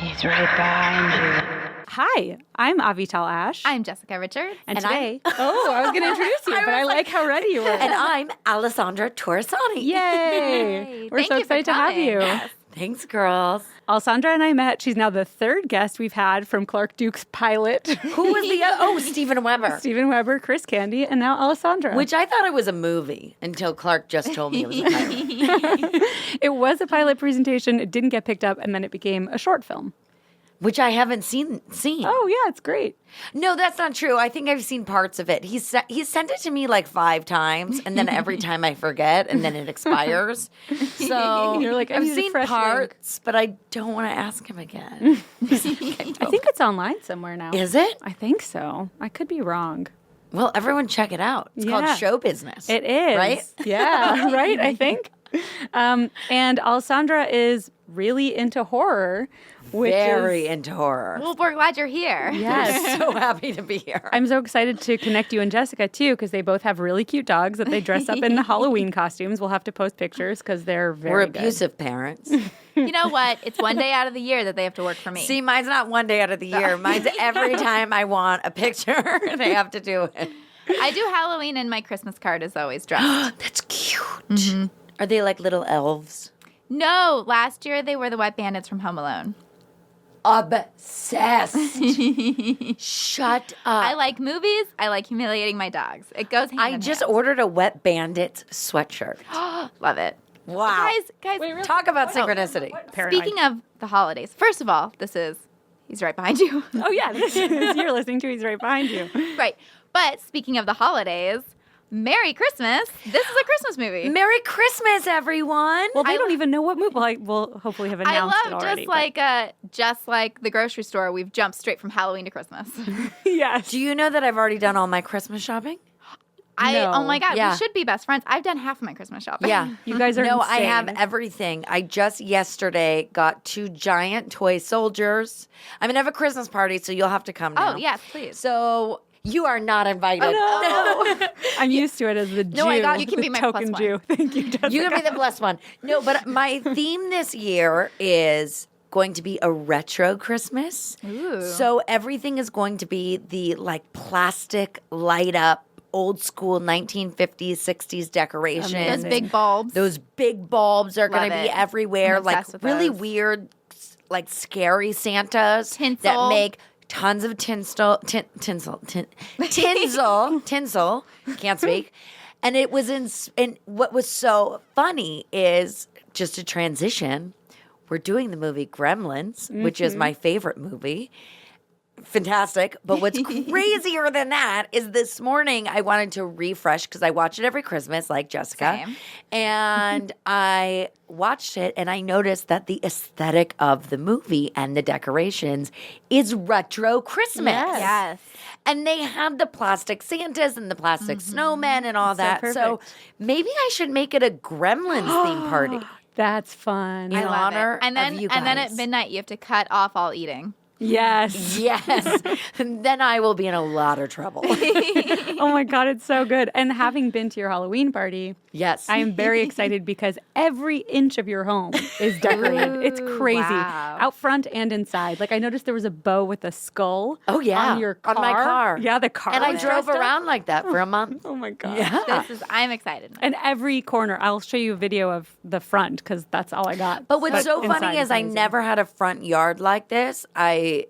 He's right behind you. Hi, I'm Avital Ash. I'm Jessica Richards. And today, I was going to introduce you, but I like how ready you were. And I'm Alessandra Torresani. Yay! We're Thank so you for excited to have coming. you. Yes. Thanks, girls. Alessandra and I met. She's now the third guest we've had from Clark Duke's pilot. Who was the other? Oh, Stephen Weber. Stephen Weber, Chris Candy, and now Alessandra. Which I thought it was a movie until Clark just told me it was a pilot. It was a pilot presentation. It didn't get picked up, and then it became a short film. Which I haven't seen. Oh, yeah, it's great. No, that's not true. I think I've seen parts of it. He sent it to me like 5 times, and then every time I forget, and then it expires. So You're like, I I've need a seen fresh parts, but I don't want to ask him again. I think it's online somewhere now. Is it? I think so. I could be wrong. Well, everyone check it out. It's called Show Business. It is. Right? Yeah, right, I think. And Alessandra is really into horror. Very into horror. Well, we're glad you're here. Yes. So happy to be here. I'm so excited to connect you and Jessica, too, because they both have really cute dogs that they dress up in the Halloween costumes. We'll have to post pictures because they're very We're good. abusive parents. You know what? It's one day out of the year that they have to work for me. See, mine's not one day out of the year. Mine's every time I want a picture, they have to do it. I do Halloween and my Christmas card is always dressed. That's cute. Are they like little elves? No, last year they were the wet bandits from Home Alone. Obsessed. Shut up. I like movies. I like humiliating my dogs. It goes hand I in just hand. ordered a Wet Bandits sweatshirt. Love it. Wow. Guys, Talk about synchronicity. Paranoid. speaking of the holidays, first of all, he's right behind you. Oh, yeah. This is, you're listening to. He's right behind you. Right. But speaking of the holidays, Merry Christmas. This is a Christmas movie. Merry Christmas, everyone. Well, they don't even know what movie. Well, we'll hopefully have I announced it love already. just like the grocery store, we've jumped straight from Halloween to Christmas. Yes. Do you know that I've already done all my Christmas shopping? No. Oh my God, Yeah. we should be best friends. I've done half of my Christmas shopping. Yeah. You guys are No, I insane. have everything. I just yesterday got 2 giant toy soldiers. I'm going to have a Christmas party, so you'll have to come now. Oh, yes, please. So you are not invited. I'm used to it as the Jew. No, I got you. Can the be my token plus Jew. Thank you, Jessica. You're going to be the blessed one. No, but my theme this year is going to be a retro Christmas. Ooh. So everything is going to be the like plastic light up old school 1950s, 60s decorations. Those big bulbs. Those big bulbs are going Love to be it. everywhere. I'm Like obsessed with really those. weird, like scary Santas Tinsel. that make tons of tinsel. Can't speak. And it was and what was so funny is just a transition. We're doing the movie Gremlins, which is my favorite movie. Fantastic. But what's crazier than that is this morning I wanted to refresh because I watch it every Christmas, like Jessica. Same. And I watched it and I noticed that the aesthetic of the movie and the decorations is retro Christmas. Yes. And they had the plastic Santas and the plastic snowmen and all that. So perfect. maybe I should make it a Gremlins theme party. That's fun. In I love honor it. And of then, you and then guys. at midnight, you have to cut off all eating. Yes. Yes. Then I will be in a lot of trouble. Oh my God, it's so good. And having been to your Halloween party, Yes. I am very excited because every inch of your home is decorated. It's Ooh, crazy. wow. Out front and inside. Like I noticed there was a bow with a skull. Oh, yeah. On your car. On my car. Yeah, the car. And I was drove dressed up. around like that for a month. Oh my God. Yeah. I'm excited. And every corner, I'll show you a video of the front because that's all I got. But what's so inside funny is I amazing. never had a front yard like this. I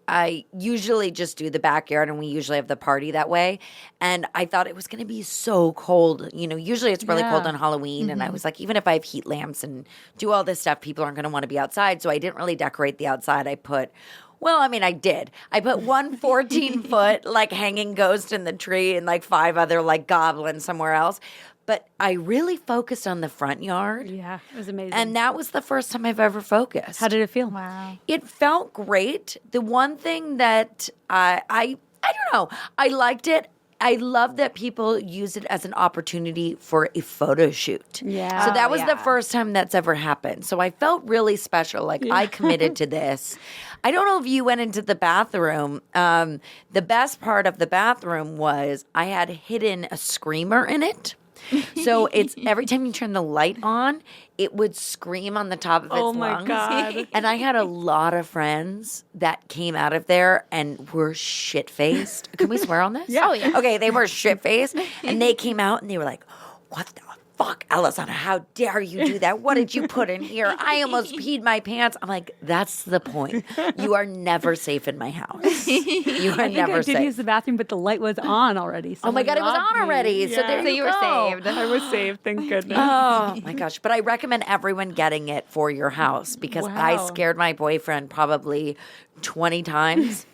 usually just do the backyard, and we usually have the party that way. And I thought it was going to be so cold. You know, usually it's really cold Yeah. on Halloween, and I was like, even if I have heat lamps and do all this stuff, people aren't going to want to be outside. So I didn't really decorate the outside. I did. I put one 14-foot like hanging ghost in the tree and like 5 other like goblins somewhere else. But I really focused on the front yard. Yeah, it was amazing. And that was the first time I've ever focused. how did it feel? Wow. It felt great. The one thing that I don't know, I liked it. I love that people use it as an opportunity for a photo shoot. Yeah. So that was the yeah. first time that's ever happened. So I felt really special. Like I committed to this. I don't know if you went into the bathroom. The best part of the bathroom was I had hidden a screamer in it. So it's every time you turn the light on, it would scream on the top of its Oh, my lungs. God. And I had a lot of friends that came out of there and were shit-faced. Can we swear on this? Yeah. Oh, yeah. Okay, they were shit-faced. And they came out and they were like, what the fuck, Alessandra, how dare you do that? What did you put in here? I almost peed my pants. I'm like, that's the point. You are never safe in my house. You are I think never I did safe. use the bathroom, but the light was on already. Oh my God, it was Someone on robbed me. already. So there So you were go. saved. I was saved, thank goodness. Oh my gosh. But I recommend everyone getting it for your house because I Wow. scared my boyfriend probably 20 times.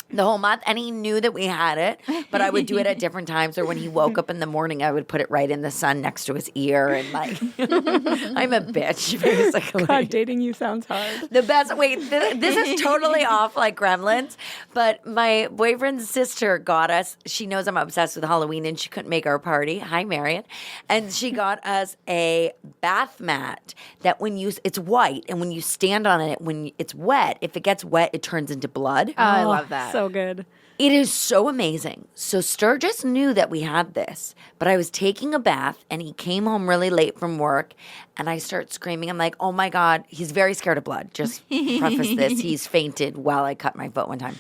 The whole month, and he knew that we had it, but I would do it at different times. Or when he woke up in the morning, I would put it right in the sun next to his ear, and like, I'm a bitch, basically. God, dating you sounds hard. The best. Wait, this is totally off like Gremlins, but my boyfriend's sister got us. She knows I'm obsessed with Halloween, and she couldn't make our party. Hi, Marion, and she got us a bath mat that it's white, and when you stand on it, when it's wet, if it gets wet, it turns into blood. Oh, I love that. So good. It is so amazing. So Sturgis knew that we had this, but I was taking a bath and he came home really late from work and I start screaming. I'm like, oh my God, he's very scared of blood. Just preface this. He's fainted while I cut my foot one time.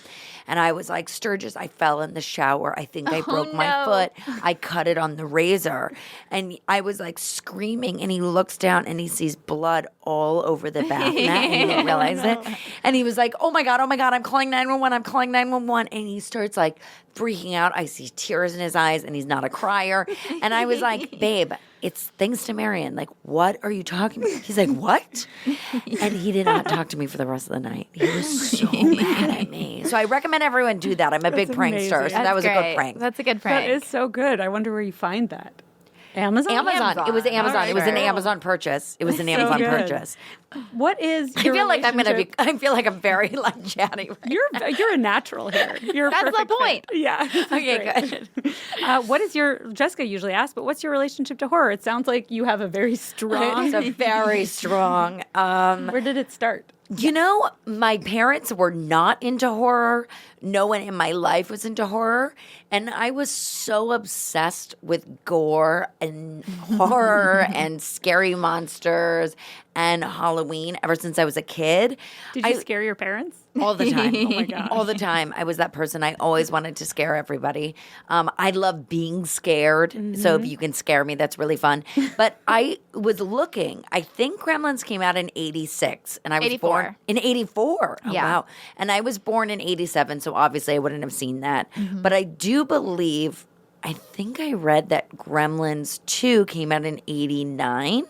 And I was like, Sturgis, I fell in the shower. I think I broke my no. foot. I cut it on the razor. And I was like screaming. And he looks down and he sees blood all over the bath mat. And he didn't realize it. And he was like, oh my God, I'm calling 911. I'm calling 911. And he starts like freaking out. I see tears in his eyes and he's not a crier. And I was like, babe, it's thanks to Marion. Like, what are you talking about? He's like, what? And he did not talk to me for the rest of the night. He was so mad at me. So I recommend everyone do that. I'm a big That's prankster, so amazing. that was a great. good prank. That's a good prank. That is so good. I wonder where you find that. Amazon? Amazon. It was Amazon. All right, It was an cool. Amazon purchase. It was an So Amazon good. purchase. What is I your feel like I'm gonna be. relationship- I feel like I'm very like chatty. Right You're a natural here. You're a That's the perfect fit. point. Yeah. Okay, good. What is your Jessica usually asks, but what's your relationship to horror? It sounds like you have a very strong. It's a very strong. Where did it start? You know, my parents were not into horror. No one in my life was into horror. And I was so obsessed with gore and horror and scary monsters and Halloween ever since I was a kid. Did you scare your parents? All the time. Oh my gosh. All the time. I was that person. I always wanted to scare everybody. I love being scared. So if you can scare me, that's really fun. But I was looking. I think Gremlins came out in 86. And I was 84. born in 84. Oh, Yeah. wow. And I was born in 87. So obviously I wouldn't have seen that. But I do believe, I think I read that Gremlins 2 came out in 89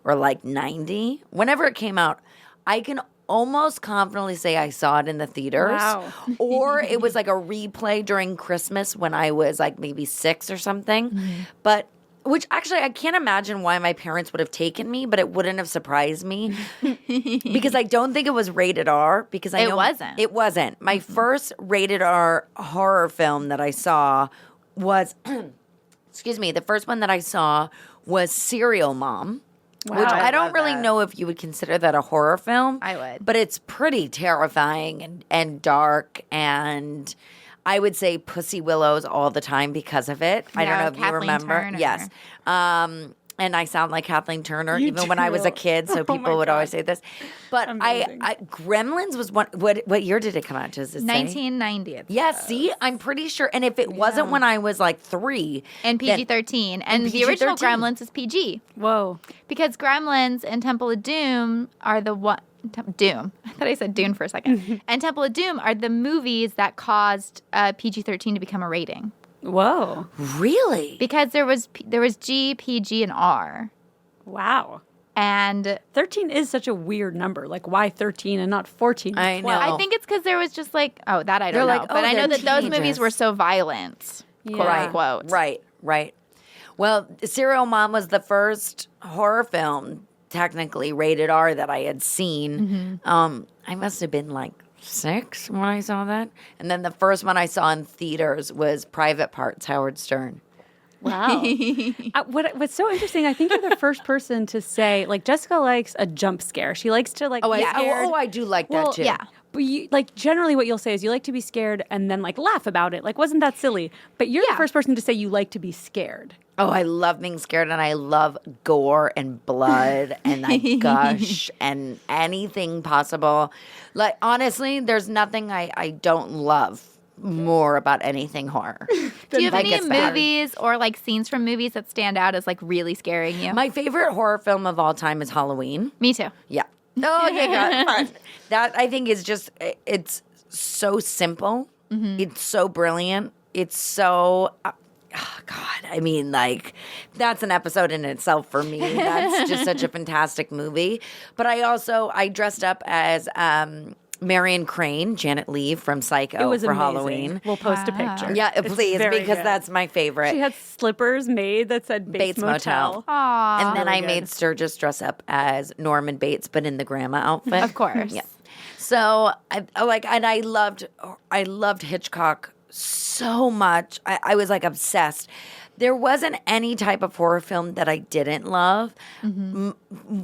or like 90. Whenever it came out, I can almost confidently say I saw it in the theaters. Wow. Or it was like a replay during Christmas when I was like maybe 6 or something. But which actually I can't imagine why my parents would have taken me, but it wouldn't have surprised me because I don't think it was rated R. Because I It know wasn't. It wasn't. My first rated R horror film that I saw was, excuse me, the first one that I saw was Serial Mom. Wow. Which I I don't love really that. know if you would consider that a horror film. I would. But it's pretty terrifying and dark, and I would say Pussy Willows all the time because of it. I don't Yeah, know if you Kathleen remember. Turner. Yes. And I sound like Kathleen Turner, You even when I was a do. kid, so Oh my people would always God. say this. But Amazing. I Gremlins was one. What year did it come out? Does it say? 1990. Yeah, see, I'm pretty sure. And if it wasn't when I was like 3, And then- PG-13. And the original PG-13. Gremlins is PG. Whoa. Because Gremlins and Temple of Doom are the one. Doom. I thought I said Dune for a second. And Temple of Doom are the movies that caused PG-13 to become a rating. Whoa. Really? Because there was G, PG, and R. Wow. And 13 is such a weird number. Like, why 13 and not 14? I know. 12? I think it's because there was just like, oh, that I They're don't know. like, but oh, I know they're that those movies teenagers. were so violent. Yeah. Quote Right. unquote. Right. Well, Serial Mom was the first horror film, technically rated R, that I had seen. I must have been like 6 when I saw that. And then the first one I saw in theaters was Private Parts, Howard Stern. Wow. What's so interesting, I think you're the first person to say, like, Jessica likes a jump scare. She likes to, like, be scared. I do like that too. Yeah. But you, like, generally what you'll say is you like to be scared and then, like, laugh about it. Like, wasn't that silly? But you're the first person to say you like to be scared. Oh, I love being scared, and I love gore and blood, and I gush and anything possible. Like, honestly, there's nothing I don't love more about anything horror. Do you have Like, any it's bad. movies or like scenes from movies that stand out as like really scaring you? My favorite horror film of all time is Halloween. Me too. Yeah. Oh, okay, God. That I think is just, it's so simple. It's so brilliant. It's so, oh God, I mean, like, that's an episode in itself for me. That's just such a fantastic movie. But I dressed up as Marion Crane, Janet Leigh from Psycho It was for amazing. Halloween. We'll post a picture. Yeah, It's please, very because good. that's my favorite. She had slippers made that said Bates, Bates Motel. Aww. And then really I good. made Sturgis dress up as Norman Bates, but in the grandma outfit. Of course. Yeah. So I loved Hitchcock so much. I was like obsessed. There wasn't any type of horror film that I didn't love.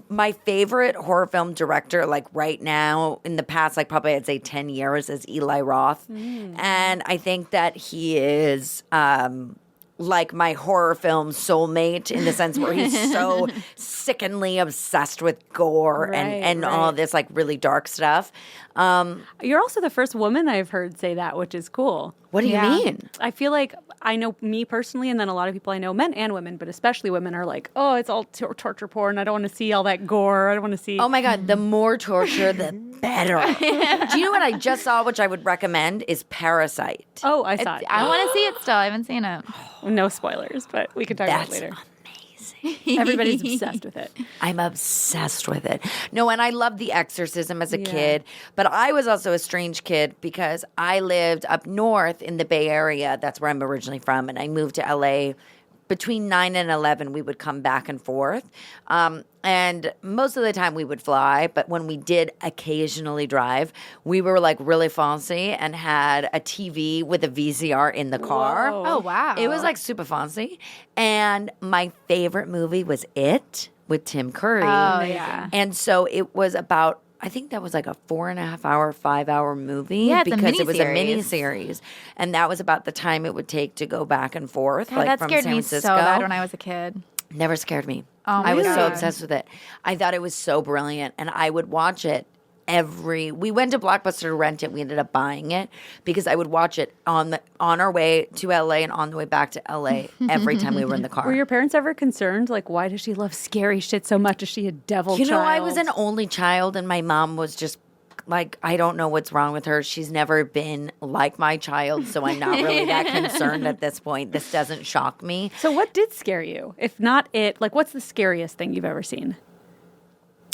My favorite horror film director, like right now, in the past, like probably I'd say 10 years, is Eli Roth. And I think that he is like my horror film soulmate in the sense where he's so sickeningly obsessed with gore and all this like really dark stuff. You're also the first woman I've heard say that, which is cool. What do you mean? I feel like I know me personally, and then a lot of people I know, men and women, but especially women, are like, oh, it's all torture porn. I don't want to see all that gore. I don't want to see. Oh my God, the more torture, the better. Do you know what I just saw, which I would recommend, is Parasite. Oh, I saw it. I want to see it still. I haven't seen it. No spoilers, but we can talk about it That's later. amazing. Everybody's obsessed with it. I'm obsessed with it. No, and I loved The Exorcism as a kid, but I was also a strange kid because I lived up north in the Bay Area. That's where I'm originally from, and I moved to LA. Between 9 and 11, we would come back and forth. And most of the time we would fly, but when we did occasionally drive, we were like really fancy and had a TV with a VCR in the car. Whoa. Oh, wow. It was like super fancy. And my favorite movie was It with Tim Curry. Oh, yeah. And so it was about, I think that was like a 4.5 hour, 5 hour movie. Yeah, it's a because it was a miniseries. mini-series. And that was about the time it would take to go back and forth, God, like that from scared San me Francisco. so bad when I was a kid. Never scared me. Oh, I was so really? obsessed with it. I thought it was so brilliant, and I would watch it we went to Blockbuster to rent it. We ended up buying it because I would watch it on our way to LA and on the way back to LA every time we were in the car. Were your parents ever concerned? Like, why does she love scary shit so much? Is she a devil You know, child? I was an only child, and my mom was just like, I don't know what's wrong with her. She's never been like my child, so I'm not really that concerned at this point. This doesn't shock me. So what did scare you? If not it, like, what's the scariest thing you've ever seen?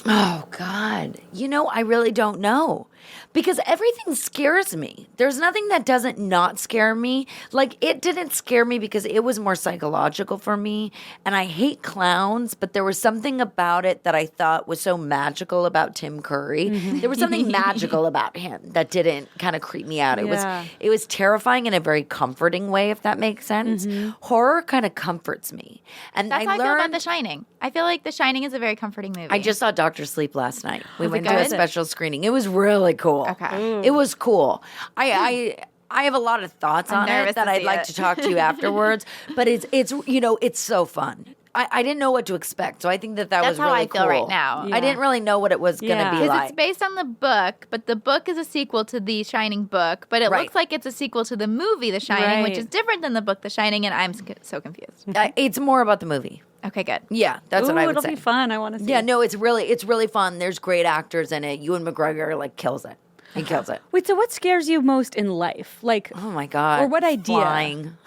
Oh, God. You know, I really don't know because everything scares me. There's nothing that doesn't not scare me. Like, it didn't scare me because it was more psychological for me. And I hate clowns, but there was something about it that I thought was so magical about Tim Curry. There was something magical about him that didn't kind of creep me out. Yeah. It was terrifying in a very comforting way, if that makes sense. Horror kind of comforts me. And That's I how I feel learned about The Shining. I feel like The Shining is a very comforting movie. I just saw Dr. Sleep last night. We went to a good? special screening. It was really cool. Okay. It was cool. I have a lot of thoughts I'm on nervous it that to I'd see like it. to talk to you afterwards. But it's you know, it's so fun. I didn't know what to expect, so I think that That's was how really I feel cool. right now. I didn't really know what it was going Yeah. to be 'Cause like. it's based on the book, but the book is a sequel to the Shining book, but it Right. looks like it's a sequel to the movie The Shining, which Right. is different than the book The Shining, and I'm so confused. It's more about the movie. Okay, good. Yeah, that's Ooh, what I would it'll say. be fun. I want to see. Yeah, no, it's really fun. There's great actors in it. Ewan McGregor like kills it. He kills it. Wait, so what scares you most in life? Like, Oh my god. Or what idea? Flying.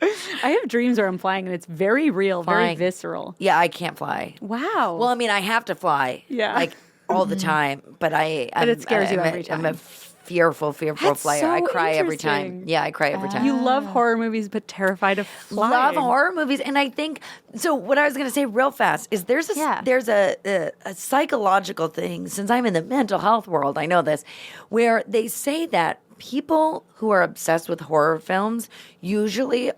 I have dreams where I'm flying and it's very real, very Flying. visceral. Yeah, I can't fly. Wow. Well, I mean, I have to fly, Yeah. like all the time. But it scares you every I'm a time. fearful That's flyer. so I cry every time. interesting. Yeah, I cry every time. you love horror movies, but terrified of flying. Love horror movies, and I think so. What I was going to say real fast is there's a psychological thing. Since I'm in the mental health world, I know this, where they say that people who are obsessed with horror films usually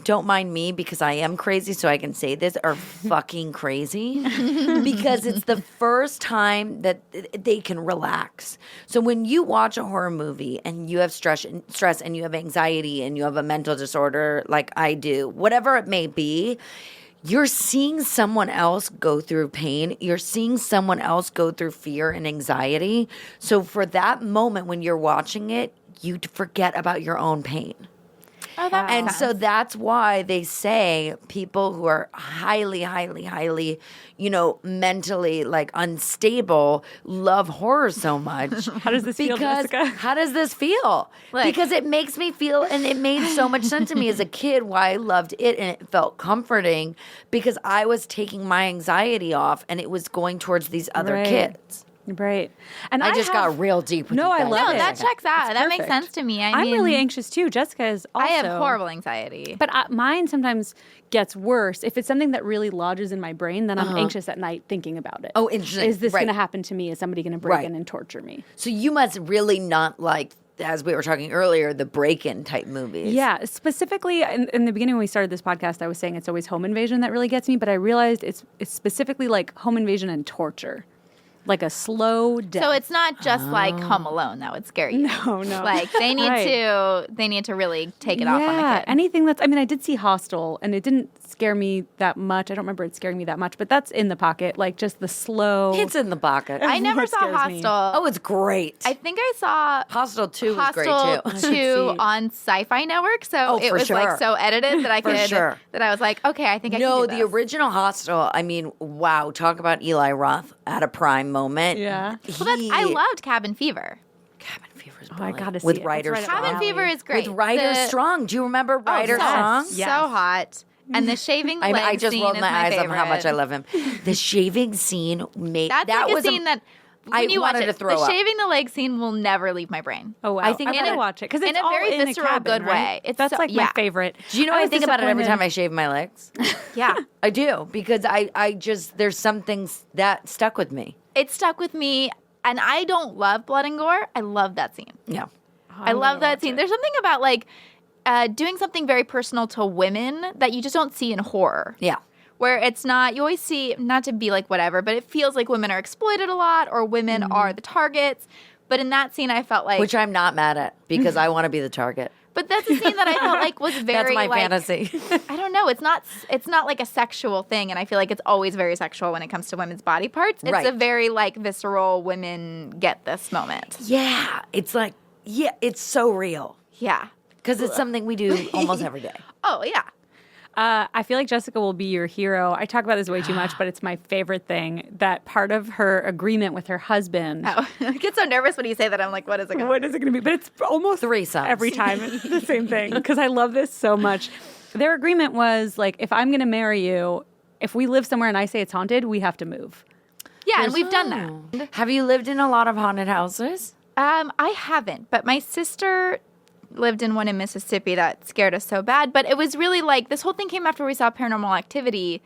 don't mind me because I am crazy, so I can say this, are fucking crazy because it's the first time that they can relax. So when you watch a horror movie and you have stress and you have anxiety and you have a mental disorder like I do, whatever it may be, you're seeing someone else go through pain. You're seeing someone else go through fear and anxiety. So for that moment when you're watching it, you forget about your own pain. Oh, that makes And sense. so that's why they say people who are highly, highly, highly, mentally like unstable love horror so much. How does this feel, Jessica? How does this feel? Look. Because it makes me feel, and it made so much sense to me as a kid why I loved it, and it felt comforting because I was taking my anxiety off and it was going towards these other Right. kids. Right. And I just got real deep with No, you I guys. love No, it. that checks out. That makes perfect. sense to me. I'm really anxious too. Jessica is also. I have horrible anxiety. But mine sometimes gets worse. If it's something that really lodges in my brain, then I'm anxious at night thinking about it. Oh, interesting. Is this Right. going to happen to me? Is somebody going to break Right. in and torture me? So you must really not like, as we were talking earlier, the break-in type movies. Yeah, specifically in the beginning when we started this podcast, I was saying it's always home invasion that really gets me, but I realized it's specifically like home invasion and torture. Like a slow death. So it's not just like Home Alone that would scare you. No. Like they need to really take it off on the kid. Anything that's, I did see Hostel and it didn't scare me that much. I don't remember it scaring me that much, but that's in the pocket. Like just the slow. It's in the pocket. I never what saw scares me. Hostel. Oh, it's great. I think I saw Hostel 2 was great Hostel too. 2 on Sci-Fi Network, so Oh, it for was sure. like so edited that I For could sure. that I was like, okay, I think I No, can do the this. original Hostel, wow, talk about Eli Roth at a prime moment. Yeah. Well, I loved Cabin Fever. Cabin Fever's I brilliant. gotta see With it. Ryder That's right up Strong. my Cabin Fever is great. With Ryder The- Strong. Do you remember Ryder so, Strong? Yes. So hot. And the shaving leg I just scene rolled is my eyes favorite. on how much I love him. The shaving scene made That's that like was a scene that I when you watch wanted it, to throw the up. shaving the leg scene will never leave my brain. Oh wow! I think I in gotta a- watch it because it's in a all very in visceral, a cabin, good right? way. It's That's so- like yeah. my favorite. Do you know I was think about it every disappointed- time I shave my legs? Yeah. I do because I just there's some things that stuck with me. It stuck with me, and I don't love blood and gore. I love that scene. Yeah. I love that scene. There's something about like doing something very personal to women that you just don't see in horror. Yeah. Where it's not, you always see, not to be like whatever, but it feels like women are exploited a lot or women are the targets. But in that scene, I felt like. Which I'm not mad at because I want to be the target. But that's a scene that I felt like was very. That's my like, fantasy. I don't know. It's not like a sexual thing, and I feel like it's always very sexual when it comes to women's body parts. It's Right. a very like visceral women get this moment. Yeah. It's like, it's so real Yeah. because it's something we do almost every day. Oh yeah. I feel like Jessica will be your hero. I talk about this way too much, but it's my favorite thing. That part of her agreement with her husband. Oh, I get so nervous when you say that. I'm like, what is it? Gonna What is it going to be? But it's almost Threesomes. every time it's the same thing because I love this so much. Their agreement was like, if I'm going to marry you, if we live somewhere and I say it's haunted, we have to move. Yeah, and we've done that. Have you lived in a lot of haunted houses? I haven't, but my sister lived in one in Mississippi that scared us so bad. But it was really like this whole thing came after we saw Paranormal Activity,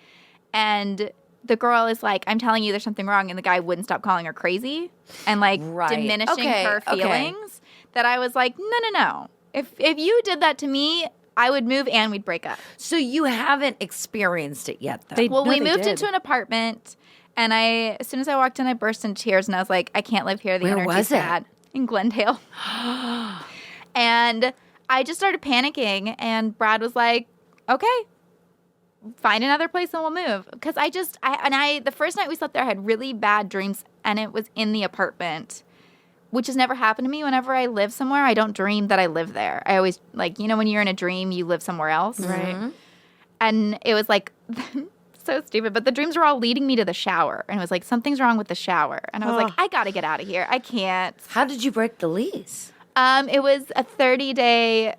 and the girl is like, "I'm telling you, there's something wrong," and the guy wouldn't stop calling her crazy and like Right. diminishing Okay, her okay. feelings. That I was like, no. If you did that to me, I would move and we'd break up. So you haven't experienced it yet, though. Well, No, we they moved did. into an apartment, and as soon as I walked in, I burst into tears, and I was like, I can't live here. The Where energy's was it? bad. In Glendale. And I just started panicking, and Brad was like, okay, find another place and we'll move. Because the first night we slept there, I had really bad dreams, and it was in the apartment, which has never happened to me. Whenever I live somewhere, I don't dream that I live there. I always, like, when you're in a dream, you live somewhere else. Right. And it was like so stupid, but the dreams were all leading me to the shower. And it was like, something's wrong with the shower. And I was like, I got to get out of here. I can't. How did you break the lease? It was a 30-day,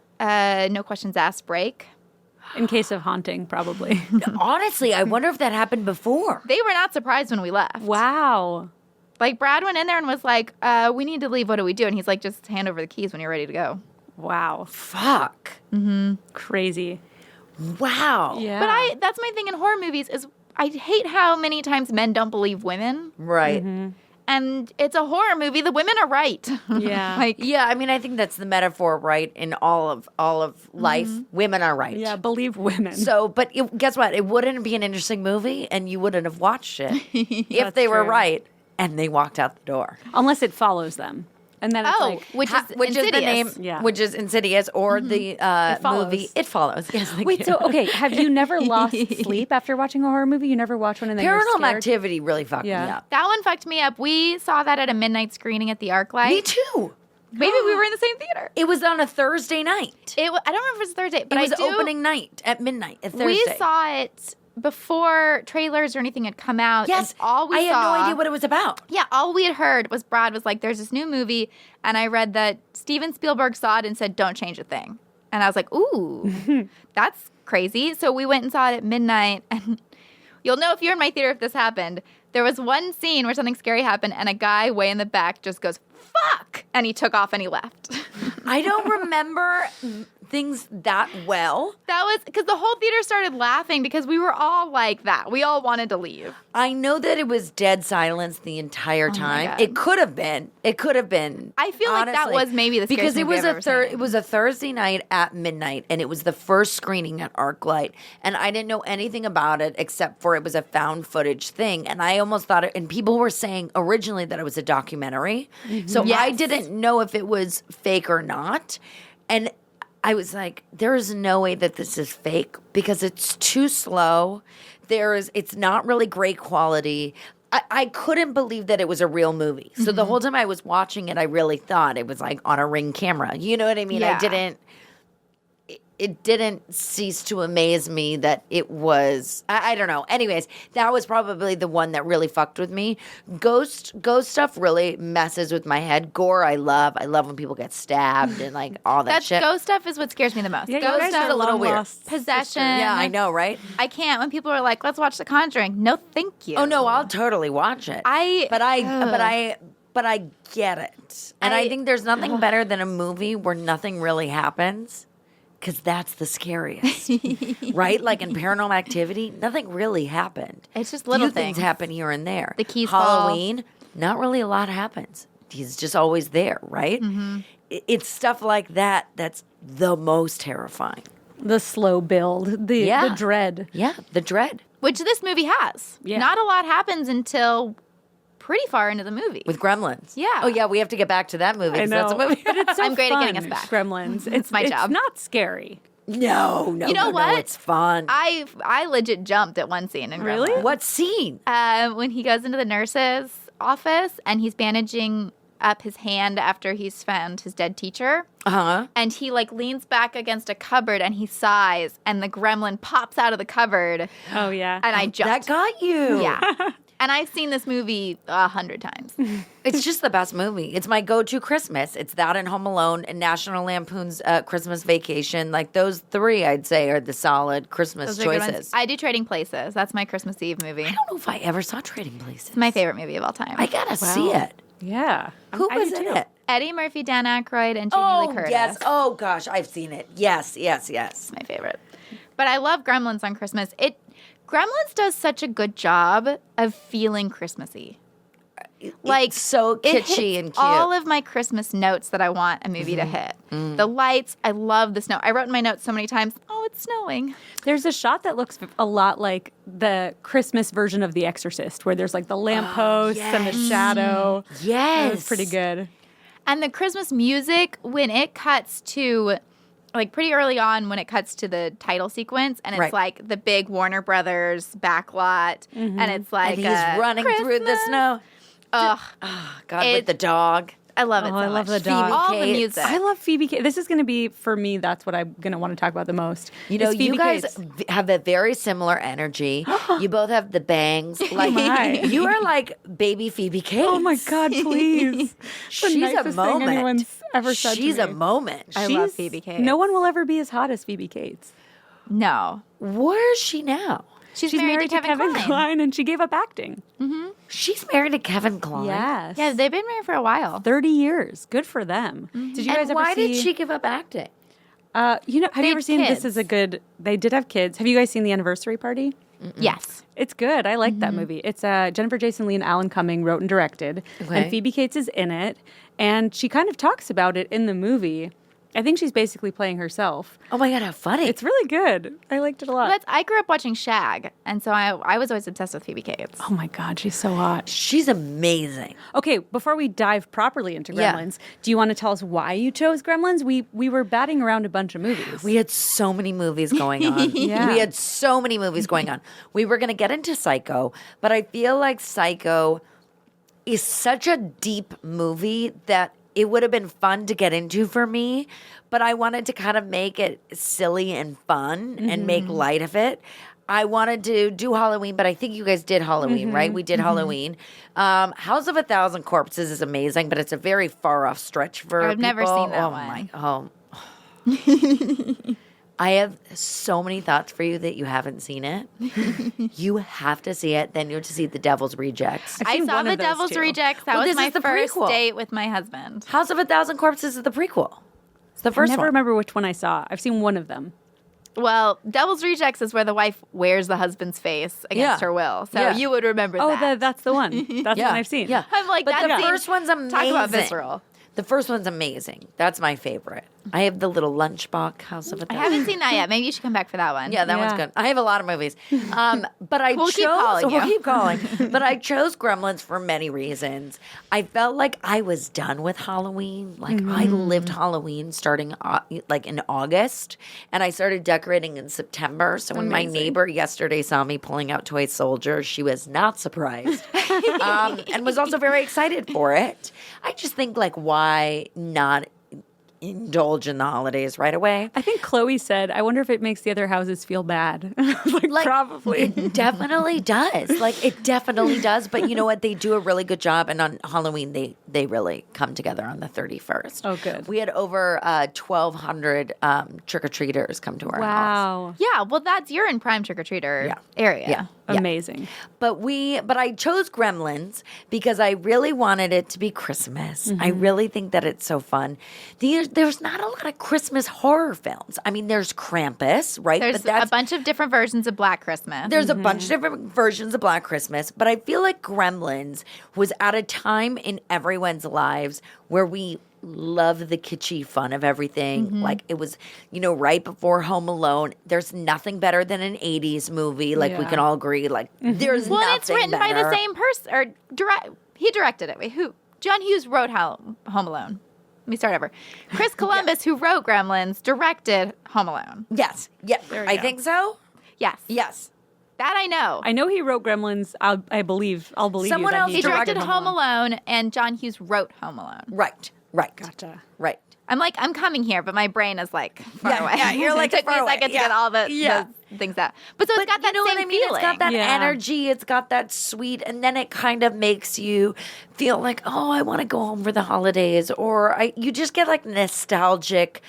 no questions asked break. In case of haunting, probably. Honestly, I wonder if that happened before. They were not surprised when we left. Wow. Like, Brad went in there and was like, we need to leave. What do we do? And he's like, just hand over the keys when you're ready to go. Wow. Fuck. Crazy. Wow. Yeah. But that's my thing in horror movies is I hate how many times men don't believe women. Right. and it's a horror movie. The women are right. Yeah. Like, Yeah, I mean, I think that's the metaphor, right? In all of life, women are right. Yeah, believe women. So, but guess what? It wouldn't be an interesting movie, and you wouldn't have watched it if That's they were true. right and they walked out the door. Unless it follows them. And then it's like, which Which is is the name, Yeah. which is Insidious, or the Follows. movie It Follows. Yes, thank wait, you. so, okay, have you never lost sleep after watching a horror movie? You never watch one and then you're Paranormal scared? Activity really fucked Yeah. me up. that one fucked me up. We saw that at a midnight screening at the ArcLight. Me too. Maybe we were in the same theater. It was on a Thursday night. I don't remember if it was Thursday, but It was I do. opening night at midnight, a Thursday. We saw it before trailers or anything had come out. Yes, and all we I had saw, no idea what it was about. Yeah, all we had heard was Brad was like, "There's this new movie," and I read that Steven Spielberg saw it and said, "Don't change a thing." And I was like, "Ooh, that's crazy." So we went and saw it at midnight, and you'll know if you're in my theater if this happened. There was one scene where something scary happened, and a guy way in the back just goes, "Fuck!" and he took off and he left. I don't remember things that well. That was because the whole theater started laughing because we were all like that. We all wanted to leave. I know that it was dead silence the entire time. God. It could have been. It could have been. I feel like that honestly. was maybe the because scariest it movie was I've ever seen. it was a Thursday night at midnight, and it was the first screening at ArcLight, and I didn't know anything about it except for it was a found footage thing, and I almost thought it. And people were saying originally that it was a documentary, so I Yes. didn't know if it was fake or not, and I was like, there is no way that this is fake because it's too slow. It's not really great quality. I couldn't believe that it was a real movie. So the whole time I was watching it, I really thought it was like on a Ring camera. You know what I mean? Yeah. It didn't cease to amaze me that it was, I don't know. Anyways, that was probably the one that really fucked with me. Ghost stuff really messes with my head. Gore, I love. I love when people get stabbed and like all that That's shit. ghost stuff is what scares me the most. Yeah, you Ghost guys stuff, are a little weird. long-lost possession. sisters. Yeah, I know, right? I can't. When people are like, "Let's watch The Conjuring," no, thank you. Oh no, I'll totally watch it. But I get it. And I think there's nothing better than a movie where nothing really happens. Because that's the scariest, right? Like in Paranormal Activity, nothing really happened. It's just little Few things things. happen here and there. The keys fall. Halloween, not really a lot happens. He's just always there, right? Mm-hmm. It's stuff like that that's the most terrifying. The slow build, the dread. Yeah, the dread which this movie has. Yeah. Not a lot happens until pretty far into the movie. with Gremlins. Yeah. Oh yeah, we have to get back to that movie. I 'cause that's a know. movie. But it's so I'm great at getting fun, us back. Gremlins. It's my job. It's not scary. No, You know no, what? it's fun. I legit jumped at one scene in Really? Gremlins. What scene? When he goes into the nurse's office and he's bandaging up his hand after he's found his dead teacher. Uh-huh. And he like leans back against a cupboard and he sighs and the gremlin pops out of the cupboard Oh, yeah. and I jumped. That got you. Yeah. And I've seen this movie 100 times. It's just the best movie. It's my go-to Christmas. It's that and Home Alone and National Lampoon's Christmas Vacation. Like those three, I'd say, are the solid Christmas Those are good ones. choices. I do Trading Places. That's my Christmas Eve movie. I don't know if I ever saw Trading Places. It's my favorite movie of all time. I gotta see it. Yeah. Who I was do in too. it? Eddie Murphy, Dan Aykroyd, and Jamie Oh Lee Curtis. yes. Oh gosh, I've seen it. Yes. My favorite. But I love Gremlins on Christmas. Gremlins does such a good job of feeling Christmassy. Like It's so it kitschy hits and cute. all of my Christmas notes that I want a movie to hit. The lights, I love the snow. I wrote in my notes so many times, "Oh, it's snowing." There's a shot that looks a lot like the Christmas version of The Exorcist, where there's like the lampposts and the shadow. Yes. It's pretty good. And the Christmas music, when it cuts to, like pretty early on, when it cuts to the title sequence, and it's Right. like the big Warner Brothers backlot, and it's like And he's running through the Christmas. snow. Ugh, Oh God, with It- the dog. I love it. Oh, so I love much. the dog. All the Cates. music. I love Phoebe Cates. This is going to be, for me, that's what I'm going to want to talk about the most. You know, is you Phoebe guys Cates. have a very similar energy. You both have the bangs. Like my. you are like baby Phoebe Cates. Oh my God, please. The She's a nicest thing moment. anyone's ever said to She's a me. moment. I love Phoebe Cates. No one will ever be as hot as Phoebe Cates. No. Where is she now? She's, She's married to Kevin Kline. and she gave up acting. She's married to Kevin Kline. Yes. Yeah, they've been married for a while. 30 years. Good for them. Did you guys And ever why see? did she give up acting? Have They you ever had seen? kids. This is a good. They did have kids. Have you guys seen the anniversary party? Yes. It's good. I like that movie. It's Jennifer Jason Leigh and Alan Cumming wrote and directed, Okay. and Phoebe Cates is in it, and she kind of talks about it in the movie. I think she's basically playing herself. Oh my God, how funny. It's really good. I liked it a lot. I grew up watching Shag, and so I was always obsessed with Phoebe Cates. Oh my God, she's so hot. She's amazing. Okay, before we dive properly into Yeah. Gremlins, do you want to tell us why you chose Gremlins? We were batting around a bunch of movies. We had so many movies going on. Yeah. We had so many movies going on. We were going to get into Psycho, but I feel like Psycho is such a deep movie that it would have been fun to get into for me, but I wanted to kind of make it silly and fun and make light of it. I wanted to do Halloween, but I think you guys did Halloween, right? We did Halloween. House of a Thousand Corpses is amazing, but it's a very far off stretch for I've never people. seen that oh one. I have so many thoughts for you that you haven't seen it. You have to see it. Then you have to see The Devil's Rejects. I've I seen saw one The of those Devil's too. Rejects. That Well, was this my is the first prequel. date with my husband. House of a Thousand Corpses is the prequel. It's the I first never one. remember which one I saw. I've seen one of them. Well, Devil's Rejects is where the wife wears the husband's face against Yeah. her will. So Yeah. you would remember Oh, that. that's the one. That's the one I've seen. Yeah. I'm like, but that the scene- first one's amazing. Talk about visceral. The first one's amazing. That's my favorite. I have the little lunchbox House of a I Thousand. haven't seen that yet. Maybe you should come back for that one. Yeah, that one's Yeah. good. I have a lot of movies. But I We'll chose keep calling we'll you. keep calling. But I chose Gremlins for many reasons. I felt like I was done with Halloween. Like I lived Halloween starting like in August, and I started decorating in September. So when my Amazing. neighbor yesterday saw me pulling out toy soldiers, she was not surprised, and was also very excited for it. I just think like why not indulge in the holidays right away? I think Chloe said, I wonder if it makes the other houses feel bad. like, probably. It definitely does. Like it definitely does. But you know what? They do a really good job. And on Halloween, they really come together on the 31st. Oh, good. We had over 1,200 trick or treaters come to our house. Wow. Yeah, well, you're in prime trick or treater Yeah. area. Yeah. Amazing. But I chose Gremlins because I really wanted it to be Christmas. I really think that it's so fun. There's not a lot of Christmas horror films. I mean, there's Krampus, right? There's But a bunch of different versions of Black Christmas. There's a bunch of different versions of Black Christmas, but I feel like Gremlins was at a time in everyone's lives where we love the kitschy fun of everything. Like it was, right before Home Alone. There's nothing better than an 80s movie. Like we Yeah. can all agree. Like there's well, nothing it's written better. by the same person, or he directed it. Wait, who? John Hughes wrote Home Alone. Let me start over. Chris Columbus, who wrote Gremlins, directed Home Alone. Yes. Yeah. we I go. think so. Yes. Yes. That I know. I know he wrote Gremlins. I'll believe Someone you that else He directed directed Home Alone, and John Hughes wrote Home Alone. Right. Right. Gotcha. Right. I'm coming here, but my brain is like far Yeah, away. yeah, you're like it took far me a away. second to Yeah. get all the things out. But so it's got that you know same what I mean? feeling. It's got that Yeah. energy. It's got that sweet, and then it kind of makes you feel like, oh, I want to go home for the holidays, or you just get like nostalgic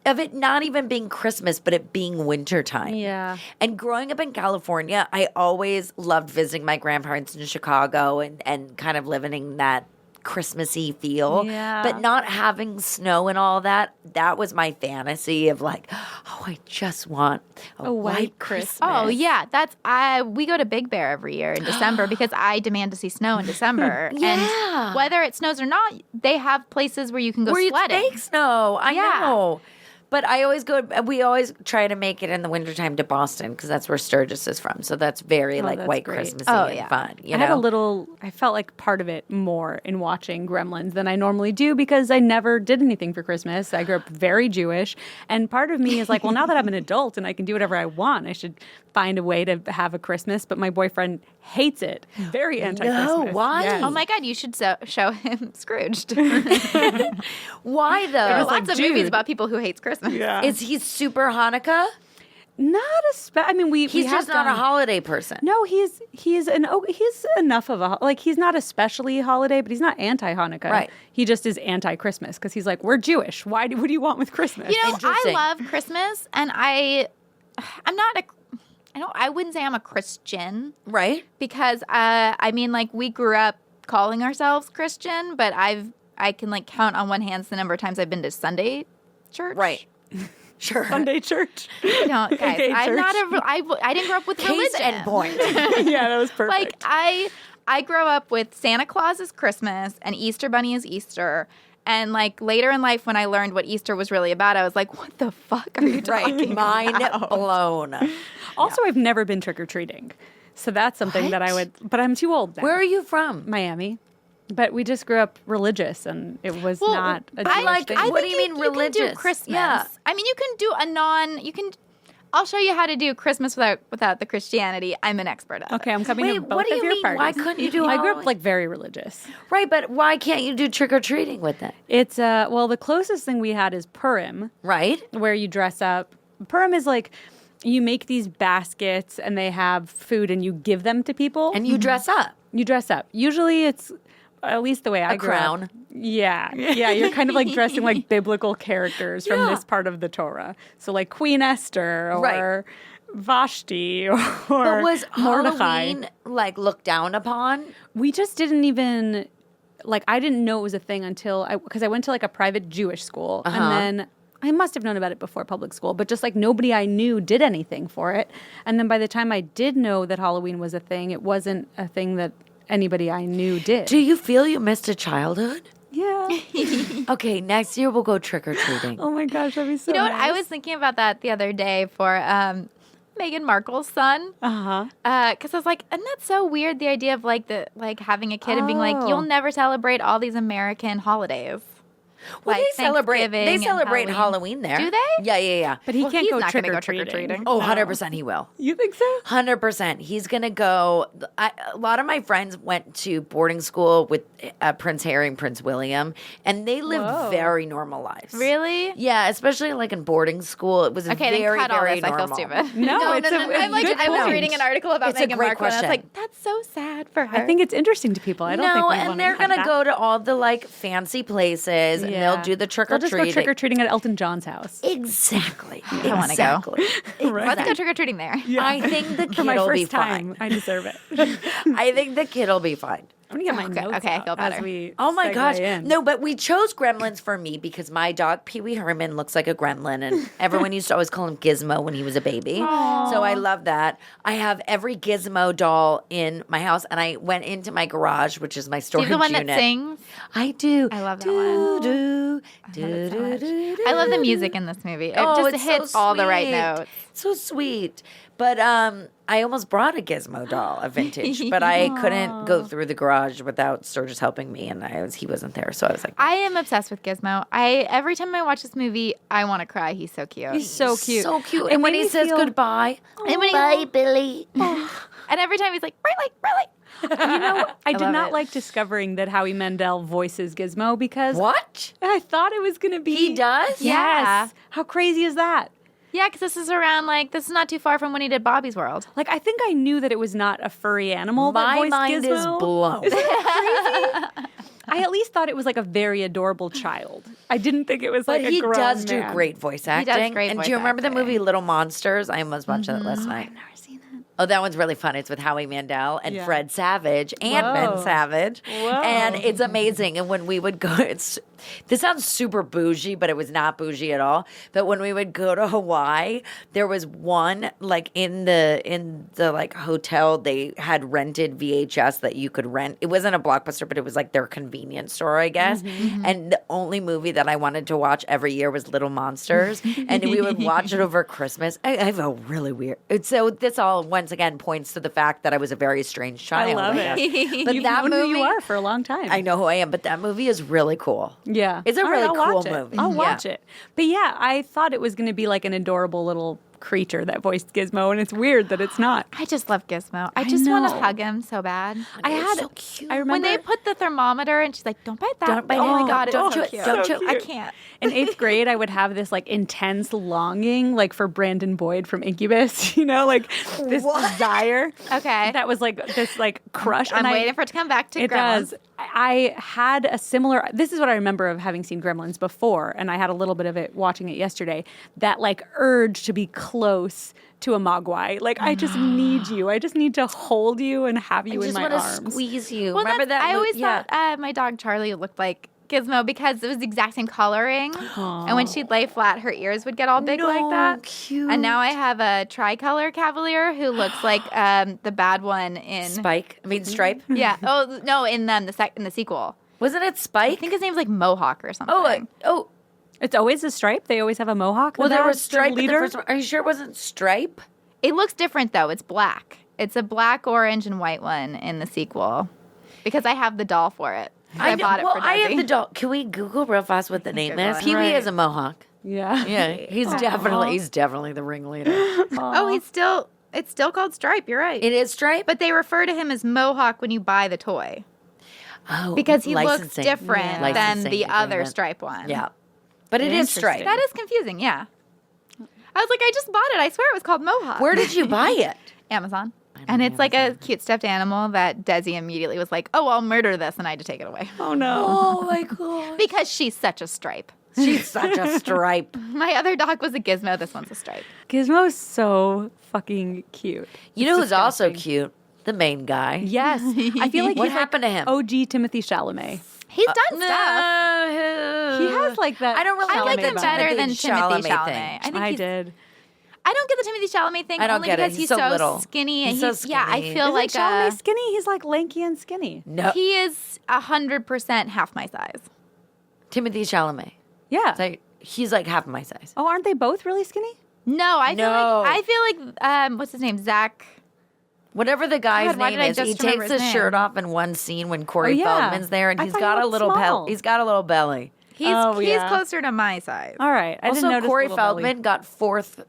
of it not even being Christmas, but it being wintertime. Yeah. And growing up in California, I always loved visiting my grandparents in Chicago and kind of living in that Christmassy feel. Yeah. But not having snow and all that, that was my fantasy of like, oh, I just want a white Christmas. Oh yeah, we go to Big Bear every year in December because I demand to see snow in December. Yeah. And whether it snows or not, they have places where you can go Where you sledding. fake snow. I Yeah. know. But we always try to make it in the wintertime to Boston because that's where Sturgis is from. So that's very like that's white great. Christmassy Oh, and yeah. fun. You I know? had I felt like part of it more in watching Gremlins than I normally do because I never did anything for Christmas. I grew up very Jewish. And part of me is like, well, now that I'm an adult and I can do whatever I want, I should find a way to have a Christmas. But my boyfriend hates it. Very anti-Christmas. why? Yes. Oh my God, you should show him Scrooged. Why though? There are like, lots of movies dude. about people who hate Christmas. Yeah. Is he super Hanukkah? Not I mean, we He's have just not a done- holiday person. No, he's enough of he's not especially holiday, but he's not anti-Hanukkah. Right. He just is anti-Christmas because he's like, we're Jewish. What do you want with Christmas? You know, I Interesting. love Christmas, and I wouldn't say I'm a Christian Right? because I mean, like, we grew up calling ourselves Christian, but I can like count on one hand the number of times I've been to Sunday church. Right. Sure. Sunday church. No, guys, Okay, I'm church. not I didn't grow up with Case religion. and point. Yeah, that was perfect. Like I grew up with Santa Claus is Christmas and Easter Bunny is Easter. And like later in life, when I learned what Easter was really about, I was like, "What the fuck are you talking Mind about?" blown. Also, I've never been trick or treating, so that's something that I would. But I'm too old now. Where are you from? Miami. But we just grew up religious, and it was not a Jewish thing. What do you mean You can do religious? Christmas. Yeah. I mean, you can do a non. You can. I'll show you how to do Christmas without the Christianity. I'm an expert at. Okay, I'm coming Wait, to both what do of you your mean? parties. Why couldn't you do I grew Halloween? up like very religious. Right, but why can't you do trick or treating with it? It's well, the closest thing we had is Purim, Right? where you dress up. Purim is like you make these baskets and they have food and you give them to people. And you dress up. You dress up. Usually it's at least the way I grew crown. up. Yeah. Yeah. You're kind of like dressing like biblical characters from Yeah. this part of the Torah. So like Queen Esther or Right. Vashti or But was Mordecai. Halloween like looked down upon? We just didn't even like I didn't know it was a thing until because I went to like a private Jewish school and then I must have known about it before public school, but just like nobody I knew did anything for it. And then by the time I did know that Halloween was a thing, it wasn't a thing that anybody I knew did. Do you feel you missed a childhood? Yeah. Okay, next year we'll go trick or treating. Oh my gosh, that'd be so You know what? nice. I was thinking about that the other day for Meghan Markle's son. Uh-huh. Because I was like, isn't that so weird? The idea of like having a kid and being like, Oh. you'll never celebrate all these American holidays. Well, Like they celebrate. Thanksgiving They and celebrate Halloween. Halloween there. Do they? Yeah, yeah, yeah. But he Well, can't he's go not trick gonna or go trick-or-treating. treating. Oh, 100% he will. You think so? 100%. He's going to go. A lot of my friends went to boarding school with Prince Harry and Prince William, and they lived Whoa. very normal lives. Really? Yeah, especially like in boarding school. It was Okay, very, then cut all very this. normal. I feel stupid. No, it's a I'm like, good I was point. reading an article about It's a Meghan great Markle, and I was question. like, that's so sad for her. I think it's interesting to people. I don't think No, we and wanna they're cut going to that. go to all the like fancy places, and Yeah. they'll do the trick or They'll just go treating. trick or treating at Elton John's house. Exactly. I wanna go. Let's go trick or treating there. I think the For my kid will be first time, fine. I deserve it. I think the kid will be fine. I'm gonna get my notes okay, I feel out as better. we Oh my segue gosh. in. No, but we chose Gremlins for me because my dog, Pee Wee Herman, looks like a gremlin. And everyone used to always call him Gizmo when he was a baby. So I love that. I have every Gizmo doll in my house. And I went into my garage, which is my Do storage you the one unit. that sings? I do. I love that do, one. Do, I do, love it so much. do, I love the music in this movie. It Oh, just it's hits so all the right sweet. notes. So sweet. But I almost brought a Gizmo doll, a vintage, but I couldn't go through the garage without Sturgis helping me, and he wasn't there. So I was like, I am obsessed with Gizmo. Every time I watch this movie, I want to cry. He's so cute. He's so cute. so cute. It And when made he me says feel- goodbye, And when he- bye, Billy. and every time he's like, Riley. You know, I did love not it. like discovering that Howie Mandel voices Gizmo because What? I thought it was going to be. He does? Yes. Yeah. How crazy is that? Yeah, because this is not too far from when he did Bobby's World. Like, I think I knew that it was not a furry animal that My voiced mind is Gizmo. blown. I at least thought it was like a very adorable child. I didn't think it was But like a he grown does do man. great voice does acting. great And voice do you remember the acting. movie Little Monsters? I almost watched that last night. I've never seen that. Oh, that one's really fun. It's with Howie Mandel and Yeah. Fred Savage and Whoa. Ben Savage. Whoa. And it's amazing. And when we would go, this sounds super bougie, but it was not bougie at all. But when we would go to Hawaii, there was one like in the like hotel, they had rented VHS that you could rent. It wasn't a Blockbuster, but it was like their convenience store, I guess. And the only movie that I wanted to watch every year was Little Monsters. And we would watch it over Christmas. I have a really weird. So this all once again points to the fact that I was a very strange child. I love guess. it. But You've that known movie, who you are for a long time. I know who I am, but that movie is really cool. Yeah. It's a All right, really I'll cool watch it. movie. I'll Yeah. watch it. But yeah, I thought it was going to be like an adorable little creature that voiced Gizmo, and it's weird that it's not. I just love Gizmo. I I just want to know. hug him so bad. I It's had so cute. I remember When they put the thermometer and she's like, don't bite that. Don't bite oh it. my God, Don't it's so chew it. cute. Don't chew it. I can't. in 8th grade, I would have this like intense longing, like for Brandon Boyd from Incubus, you know, like this desire. Okay. That was like this like crush. I'm and waiting for it to come back to It Gremlins. does. I had a similar. This is what I remember of having seen Gremlins before, and I had a little bit of it watching it yesterday. That like urge to be close to a mogwai. Like I just need you. I just need to hold you and have you I in just my want arms. to squeeze you. Well, Remember that's- that? I always yeah. thought my dog Charlie looked like Gizmo because it was the exact same coloring. And when she'd lay flat, her ears would get all big like that. Cute. And now I have a tricolor Cavalier who looks like the bad one in Stripe. Yeah. Oh no, in the sequel. Wasn't it I Spike? think his name's like Mohawk or something. Oh. It's always a stripe. They always have a mohawk. Well, there was the Stripe in the leader. first one. Are you sure it wasn't Stripe? It looks different though. It's black. It's a black, orange, and white one in the sequel because I have the doll for it. I bought it for Desi. I have the doll. Can we Google real fast what the name is? it. Pee-wee Right. has a mohawk. Yeah. Yeah, he's definitely the ringleader. Oh, it's still called Stripe. You're right. It is Stripe? But they refer to him as Mohawk when you buy the toy Oh, because he looks licensing. different Yeah. than Licensing the other agreement. Stripe one. Yeah. But it is Stripe. That is confusing. Yeah. I was like, I just bought it. I swear it was called Mohawk. Where did you buy it? Amazon. And it's like a cute stuffed animal that Desi immediately was like, oh, I'll murder this. And I had to take it away. Oh no. Oh my god. Because she's such a stripe. She's such a Stripe. My other dog was a gizmo. This one's a stripe. Gizmo's so fucking cute. You know who's also cute? The main guy. Yes. I feel like What he's happened to him? OG Timothy Chalamet. He's done stuff. He has like that. I don't really I like like him the better than Timothy Timothy Chalamet Chalamet. thing. I think I he's, did. I don't get the Timothy Chalamet thing I don't only get it. because He's he's so little. skinny. And He's so Yeah, I skinny. feel Isn't like Chalamet skinny? He's like lanky and skinny. No. he is 100% half my size. Timothy Chalamet. Yeah. He's like half my size. Oh, aren't they both really skinny? No, No. I feel like what's his name? Zach. Whatever the guy's God, why name did I is, just he remember takes his his shirt name? off in one scene when Corey Oh, yeah. Feldman's there, and I he's thought got he a looked little small. he's got a little belly. He's closer to my size. All right. I didn't Also, notice Corey the little belly. Feldman got fourth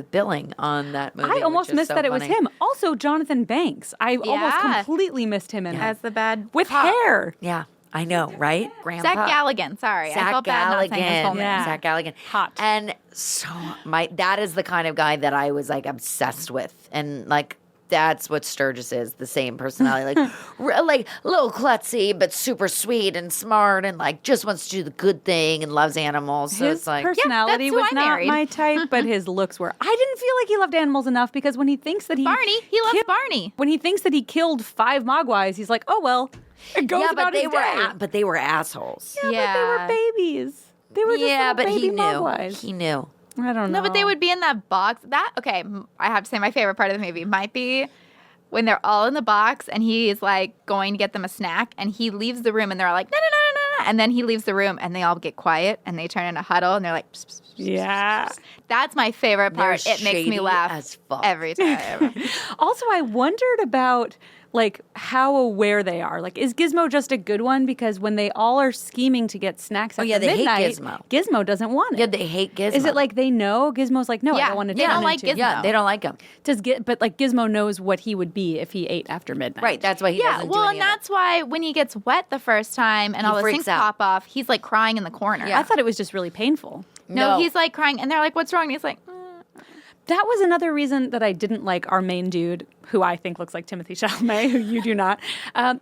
billing on that movie. I almost which is missed so that it was funny. him. Also, Jonathan Banks. I almost Yeah. completely missed him in As it. the bad With cop. hair. Yeah, I know, right? Grandpa. Zach Galligan. Sorry, I Zach felt bad not saying his whole Galligan. name. Yeah. Zach Galligan. Hot. And so that is the kind of guy that I was like obsessed with, and like that's what Sturgis is, the same personality, like a little klutzy but super sweet and smart, and like just wants to do the good thing and loves animals. So His it's like personality that's who was I not married. my type, but his looks were. I didn't feel like he loved animals enough because when he thinks that he Barney. He loves Barney. when he thinks that he killed 5 mogwais, he's like, oh well, it goes yeah, about but they his were day. but they were assholes. Yeah, but they were babies. They were just Yeah, little but baby he knew. mogwais. He knew. I don't know. No, but they would be in that box. I have to say my favorite part of the movie might be when they're all in the box and he's like going to get them a snack and he leaves the room and they're all like, no. And then he leaves the room and they all get quiet and they turn in a huddle and they're like, pss, pss, pss, pss, Yeah. pss. That's my favorite part. They're It makes me shady laugh as fuck. every time. Also, I wondered about like how aware they are. Like, is Gizmo just a good one? Because when they all are scheming to get snacks after yeah, they hate midnight, Gizmo. Gizmo doesn't want it. Yeah, they hate Gizmo. Is it like they know Gizmo's like, no, I Yeah, don't want to they turn don't like into. Gizmo. Yeah, they don't like him. But like Gizmo knows what he would be if he ate after midnight. Right, that's why he Yeah, doesn't well, do and any of it. that's why when he gets wet the first time and He all the freaks things out. pop off, he's like crying in the corner. I thought it was just really painful. No, he's like crying, and they're like, "What's wrong?" And he's like, That was another reason that I didn't like our main dude, who I think looks like Timothy Chalamet, who you do not,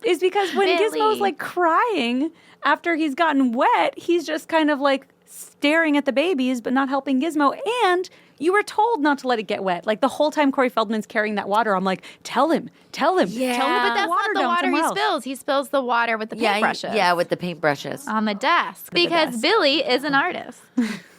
is because when Billy. Gizmo's like crying after he's gotten wet, he's just kind of like staring at the babies, but not helping Gizmo. And you were told not to let it get wet. Like the whole time Corey Feldman's carrying that water, I'm like, tell him. Yeah. "But the that's not the down water he somewhere else." spills. He spills the water with the paintbrushes. Yeah, with the paintbrushes. on the desk because desk. Billy is an artist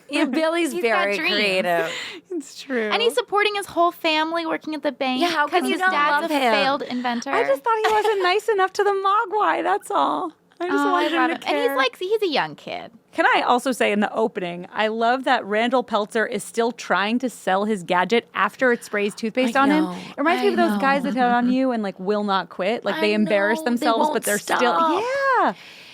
Yeah, Billy's He's got very dreams. creative. It's true. and he's supporting his whole family working at the bank. Yeah, how can 'cause you his not dad's love a him? failed inventor. I just thought he wasn't nice enough to the Mogwai. That's all. I just I wanted love him him. to And care. he's a young kid. Can I also say in the opening, I love that Randall Peltzer is still trying to sell his gadget after it sprays toothpaste I on know, him. It reminds me of those guys that hit on you and like will not quit. Like they I embarrass know, they themselves, won't but they're stop. still yeah.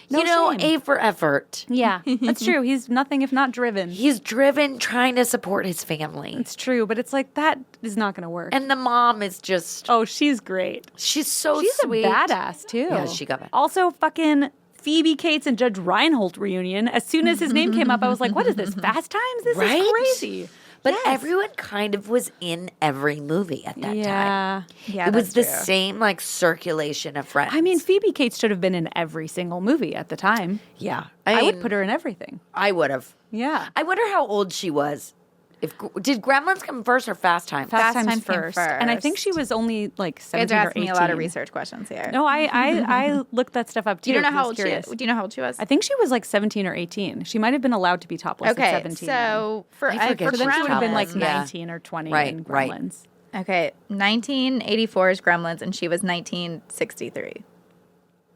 No you know, shame. A for effort. Yeah, that's true. He's nothing if not driven. He's driven trying to support his family. It's true, but it's like that is not going to work. And the mom is just, oh, she's great. she's so She's sweet. a badass too. Yeah, she got it. Also, fucking Phoebe Cates and Judge Reinhold reunion. As soon as his name came up, I was like, "What is this? Fast Times? This Right? is crazy." But Yes. everyone kind of was in every movie at that time. Yeah. Yeah, It was that's the true. same like circulation of friends. I mean, Phoebe Cates should have been in every single movie at the time. yeah. I would mean, put her in everything. I would have. Yeah. I wonder how old she was Did Gremlins come first or Fast Times? Fast Times Times came first. And I think she was only like You guys 17 are or asking 18. me a lot of research questions here. No, I looked that stuff up too. You don't know 'cause I how was old she curious. is. Do you know how old she was? I think she was like 17 or 18. She might have been allowed to be topless at Okay, 17. so for I forget so then she would have been like Gremlins, yeah. 19 or 20 Right, in right. Gremlins. okay, 1984 is Gremlins, and she was 1963.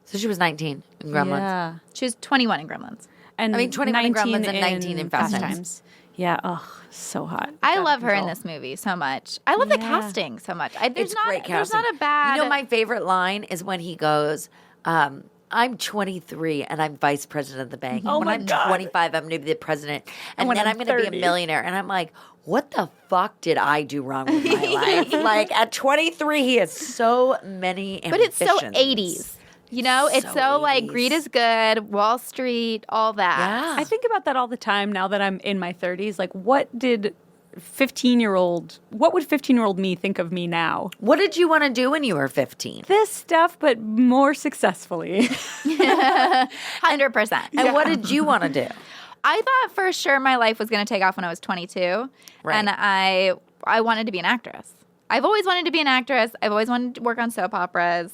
So she was 19 in Gremlins. Yeah. She was 21 in Gremlins. And I mean, 21 in Gremlins and 19 in Fast Times. Times. Yeah. Oh, so hot. I Out of love her in control. this movie so much. I love the Yeah. casting so much. There's It's not, great There's casting. not a bad. You know, my favorite line is when he goes, I'm 23 and I'm vice president of the bank. Oh when my I'm God. 25, I'm going to be the president. And when then I'm I'm going to be 30. a millionaire. And I'm like, what the fuck did I do wrong with my life? Like at 23, he has so many but it's so ambitions. 80s. You know, it's So so like 80s. greed is good, Wall Street, all that. Yeah. I think about that all the time now that I'm in my 30s. Like, what would 15-year-old me think of me now? What did you want to do when you were 15? This stuff, but more successfully. 100%. And what did you want to do? I thought for sure my life was going to take off when I was 22. Right. And I wanted to be an actress. I've always wanted to be an actress. I've always wanted to work on soap operas.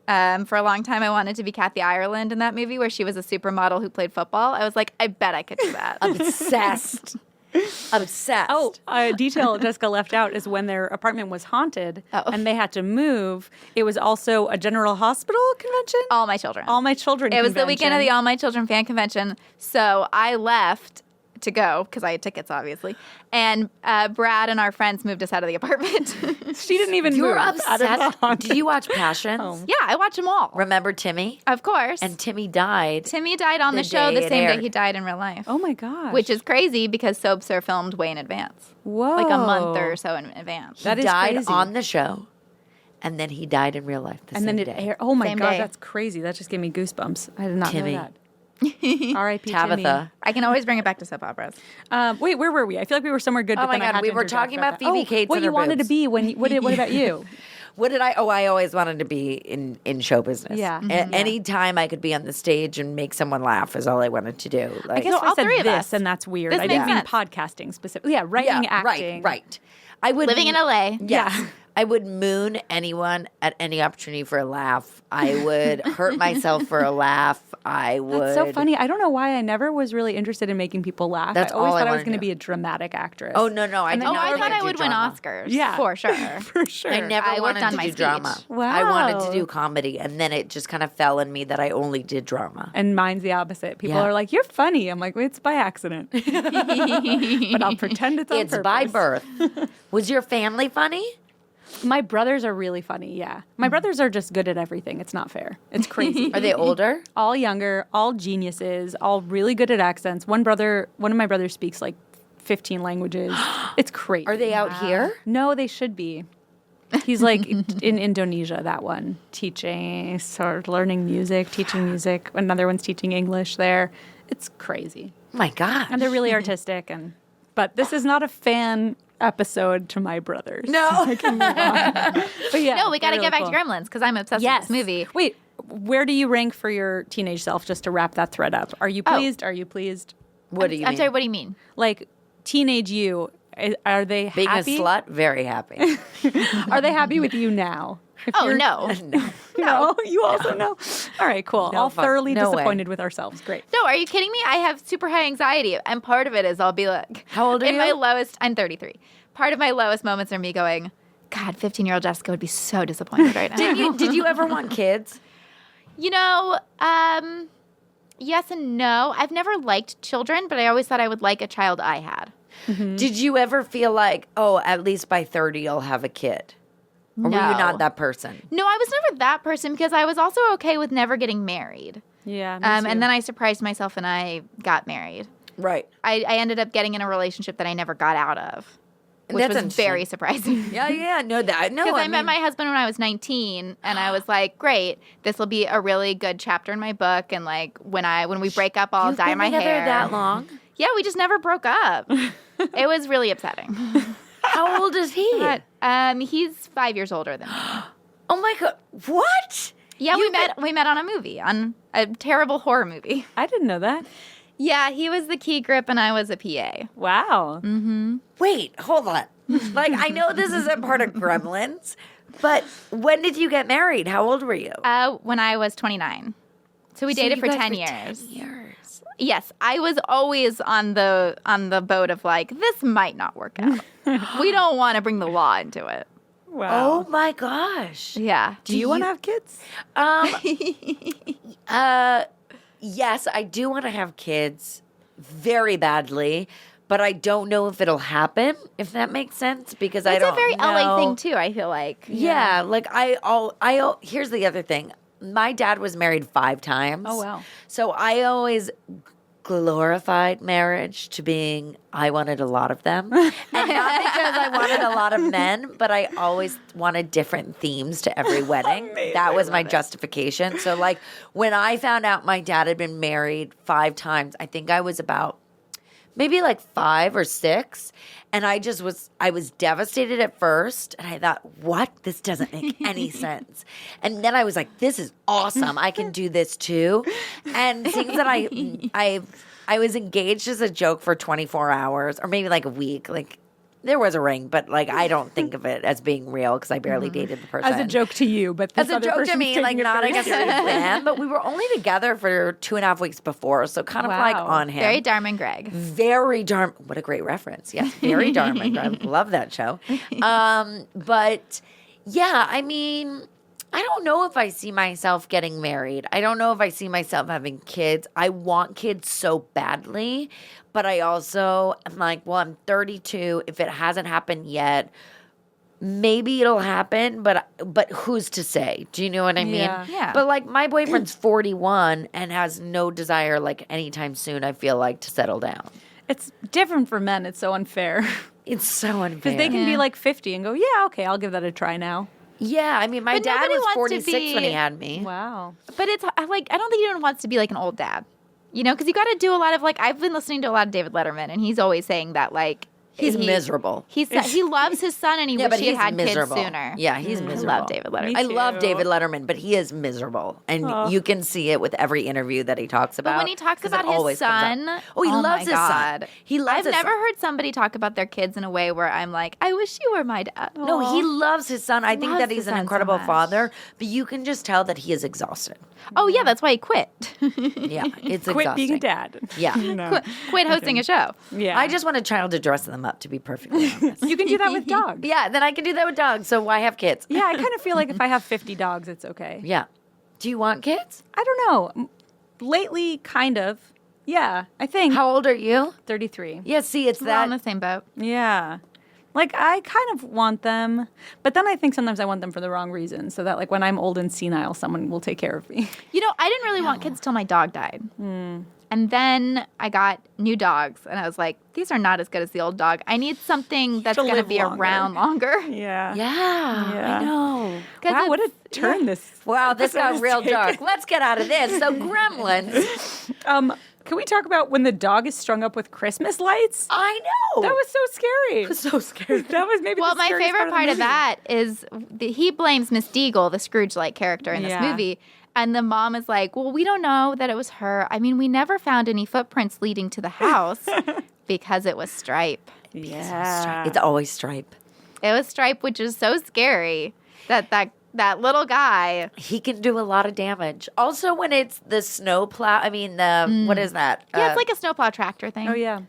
For a long time, I wanted to be Kathy Ireland in that movie where she was a supermodel who played football. I was like, I bet I could do that. Obsessed. Obsessed. Oh, a detail Jessica left out is when their apartment was haunted and they had to move. It was also a General Hospital convention. All my children. All My Children It was the convention. weekend of the All My Children fan convention. So I left to go because I had tickets, obviously. And Brad and our friends moved us out of the apartment. She didn't even You were move out of the obsessed. haunted Did you watch Passions? Yeah, I watched them all. Remember Timmy? Of course. And Timmy died. Timmy died on the the show day the it same day aired. he died in real life. Oh my gosh. Which is crazy because soaps are filmed way in advance. Whoa. Like a month or so in advance. That He is died crazy. on the show, and then he died in real life the and same then it day. aired. Oh my Same god, day. that's crazy. That just gave me goosebumps. I did not Timmy. know that. R.I.P. Tabitha. I can always bring it back to soap operas. Wait, where were we? I feel like we were somewhere good. Oh but my then I God, had we to were interject talking about that. Phoebe Cates What and you her wanted to boobs. be when? What about you? What did I? Oh, I always wanted to be in show business. Yeah. Any time I could be on the stage and make someone laugh is all I wanted to do. Like, I guess all I said three of this, us. and that's weird. This I didn't mean makes podcasting specifically. Yeah, writing, acting. right. I would Living in LA. Yes. I would moon anyone at any opportunity for a laugh. I would hurt myself for a laugh. I would. That's so funny. I don't know why I never was really interested in making people laugh. That's I always all I thought I was wanted going to to do. be a dramatic actress. Oh no, I did Oh, not I want thought to I do would win drama. Oscars. Yeah. For sure. for sure. I never I worked wanted on to my do speech. drama. Wow. I wanted to do comedy, and then it just kind of fell in me that I only did drama. And mine's the opposite. People Yeah. are like, "You're funny." I'm like, "It's by accident," but I'll pretend it's on It's by purpose. birth. Was your family funny? My brothers are really funny. Yeah, my brothers are just good at everything. It's not fair. It's crazy. Are they older? all younger, all geniuses, all really good at accents. One of my brothers speaks like 15 languages. It's crazy. Are they out here? No, they should be. He's like in Indonesia, that one, teaching, sort of learning music, teaching music. Another one's teaching English there. It's crazy. Oh my God. And they're really artistic. But this is not a fan episode to my brothers. No. I can move on. But yeah, No, we got to they're get back really to cool. Gremlins because I'm obsessed Yes. with this movie. Wait, where do you rank for your teenage self, just to wrap that thread up? Are you pleased? Are you pleased? What do you I'm mean? sorry, what do you mean? Like, teenage you, are they Being happy? a slut, very happy. Are they happy with you now? If Oh, you're- no. No, you also know. All right, cool. No All fuck- thoroughly no way. disappointed with ourselves. Great. No, are you kidding me? I have super high anxiety, and part of it is I'll be like, How old are in my you? lowest, I'm 33. Part of my lowest moments are me going, God, 15-year-old Jessica would be so disappointed right now. Did you ever want kids? You know, yes and no. I've never liked children, but I always thought I would like a child I had. Did you ever feel like, oh, at least by 30 I'll have a kid? Or were you No. not that person? No, I was never that person because I was also okay with never getting married. Yeah. And then I surprised myself and I got married. Right. I ended up getting in a relationship that I never got out of, which That's was interesting. very surprising. Yeah, no, that no. Because I met my husband when I was 19, and I was like, "Great, this will be a really good chapter in my book." And like when we break up, I'll You've dye been my together hair. that long? Yeah, we just never broke up. It was really upsetting. How old is he? But he's 5 years older than me. Oh my God! What? Yeah, You've we met on a movie, on a terrible horror movie. I didn't know that. Yeah, he was the key grip and I was a PA. Wow. Wait, hold on. Like, I know this isn't part of Gremlins, but when did you get married? How old were you? When I was 29. So we dated you for guys 10 were years. 10 years. Yes, I was always on the boat of like, this might not work out. We don't want to bring the law into it. Wow. Oh my gosh. Yeah. Do you want to have kids? Yes, I do want to have kids very badly, but I don't know if it'll happen, if that makes sense, because I It's don't a very know. LA thing too, I feel like. Yeah, like here's the other thing. My dad was married 5 times. Oh, wow. So I always glorified marriage to being I wanted a lot of them. And not because I wanted a lot of men, but I always wanted different themes to every wedding. That was my justification. So like when I found out my dad had been married 5 times, I think I was about maybe like 5 or 6. And I was devastated at first. And I thought, what? This doesn't make any sense. And then I was like, this is awesome. I can do this too. And things that I was engaged as a joke for 24 hours or maybe like a week. Like there was a ring, but like I don't think of it as being real because I barely dated the person. As a joke to you, but this As a other joke to person's me, like taking it not very against them, but we were only together for 2.5 weeks before, so kind of like Wow. on him. Very Dharma Greg. Very Dharma. What a great reference. Yes, very Dharma. I love that show. But yeah, I mean, I don't know if I see myself getting married. I don't know if I see myself having kids. I want kids so badly, but I also am like, well, I'm 32. If it hasn't happened yet, maybe it'll happen, but who's to say? Do you know what I mean? Yeah. But like my boyfriend's 41 and has no desire like anytime soon, I feel like, to settle down. It's different for men. It's so unfair. It's so unfair. Because they can be like 50 and go, yeah, okay, I'll give that a try now. Yeah, I mean, my But dad nobody was wants to 46 when he be- had me. Wow. But it's like, I don't think anyone wants to be like an old dad. You know, because you got to do a lot of like, I've been listening to a lot of David Letterman, and he's always saying that like, He's miserable. He loves his son, and he Yeah, but wished he he's had miserable. kids sooner. Yeah, he's I miserable. love David Letterman. Me I love too. David Letterman, but he is miserable, and you can see it with every interview that he talks about. But when he talks 'cause it about his always comes son, up. Oh, he loves my his son. God. He loves. I've his never son. heard somebody talk about their kids in a way where I'm like, I wish you were my dad. No, he loves his son. I think Loves that his he's an son so incredible much. father, but you can just tell that he is exhausted. Oh yeah, that's why he quit. Yeah, it's Quit exhausting. being a dad. Yeah. No. quit hosting a show. Yeah. I just want a child to dress them up, to be perfectly honest. You can do that with dogs. Yeah, then I can do that with dogs, so why have kids? Yeah, I kind of feel like if I have 50 dogs, it's okay. Yeah. Do you want kids? I don't know. Lately, kind of. Yeah, I think. How old are you? 33. Yeah, see, it's We're all in that. the same boat. Yeah. Like, I kind of want them, but then I think sometimes I want them for the wrong reasons, so that, like, when I'm old and senile, someone will take care of me. You know, I didn't really want kids till my dog died. And then I got new dogs, and I was like, these are not as good as the old dog. I need something that's to going to live be longer. around longer. Yeah. Yeah, Yeah. I know. Wow, what a turn this. Wow, this got episode real has taken. dark. Let's get out of this. So, Gremlins. Can we talk about when the dog is strung up with Christmas lights? I know. That was so scary. so scary. That was maybe Well, the my scariest favorite part of the movie. that is he blames Miss Deagle, the Scrooge-like character in this Yeah. movie. And the mom is like, well, we don't know that it was her. I mean, we never found any footprints leading to the house because it was Stripe. Yeah. It's always Stripe. It was Stripe, which is so scary that little guy. He can do a lot of damage. Also, when it's the snow plow, I mean, what is that? Yeah, it's like a snowplow tractor thing. Oh, yeah.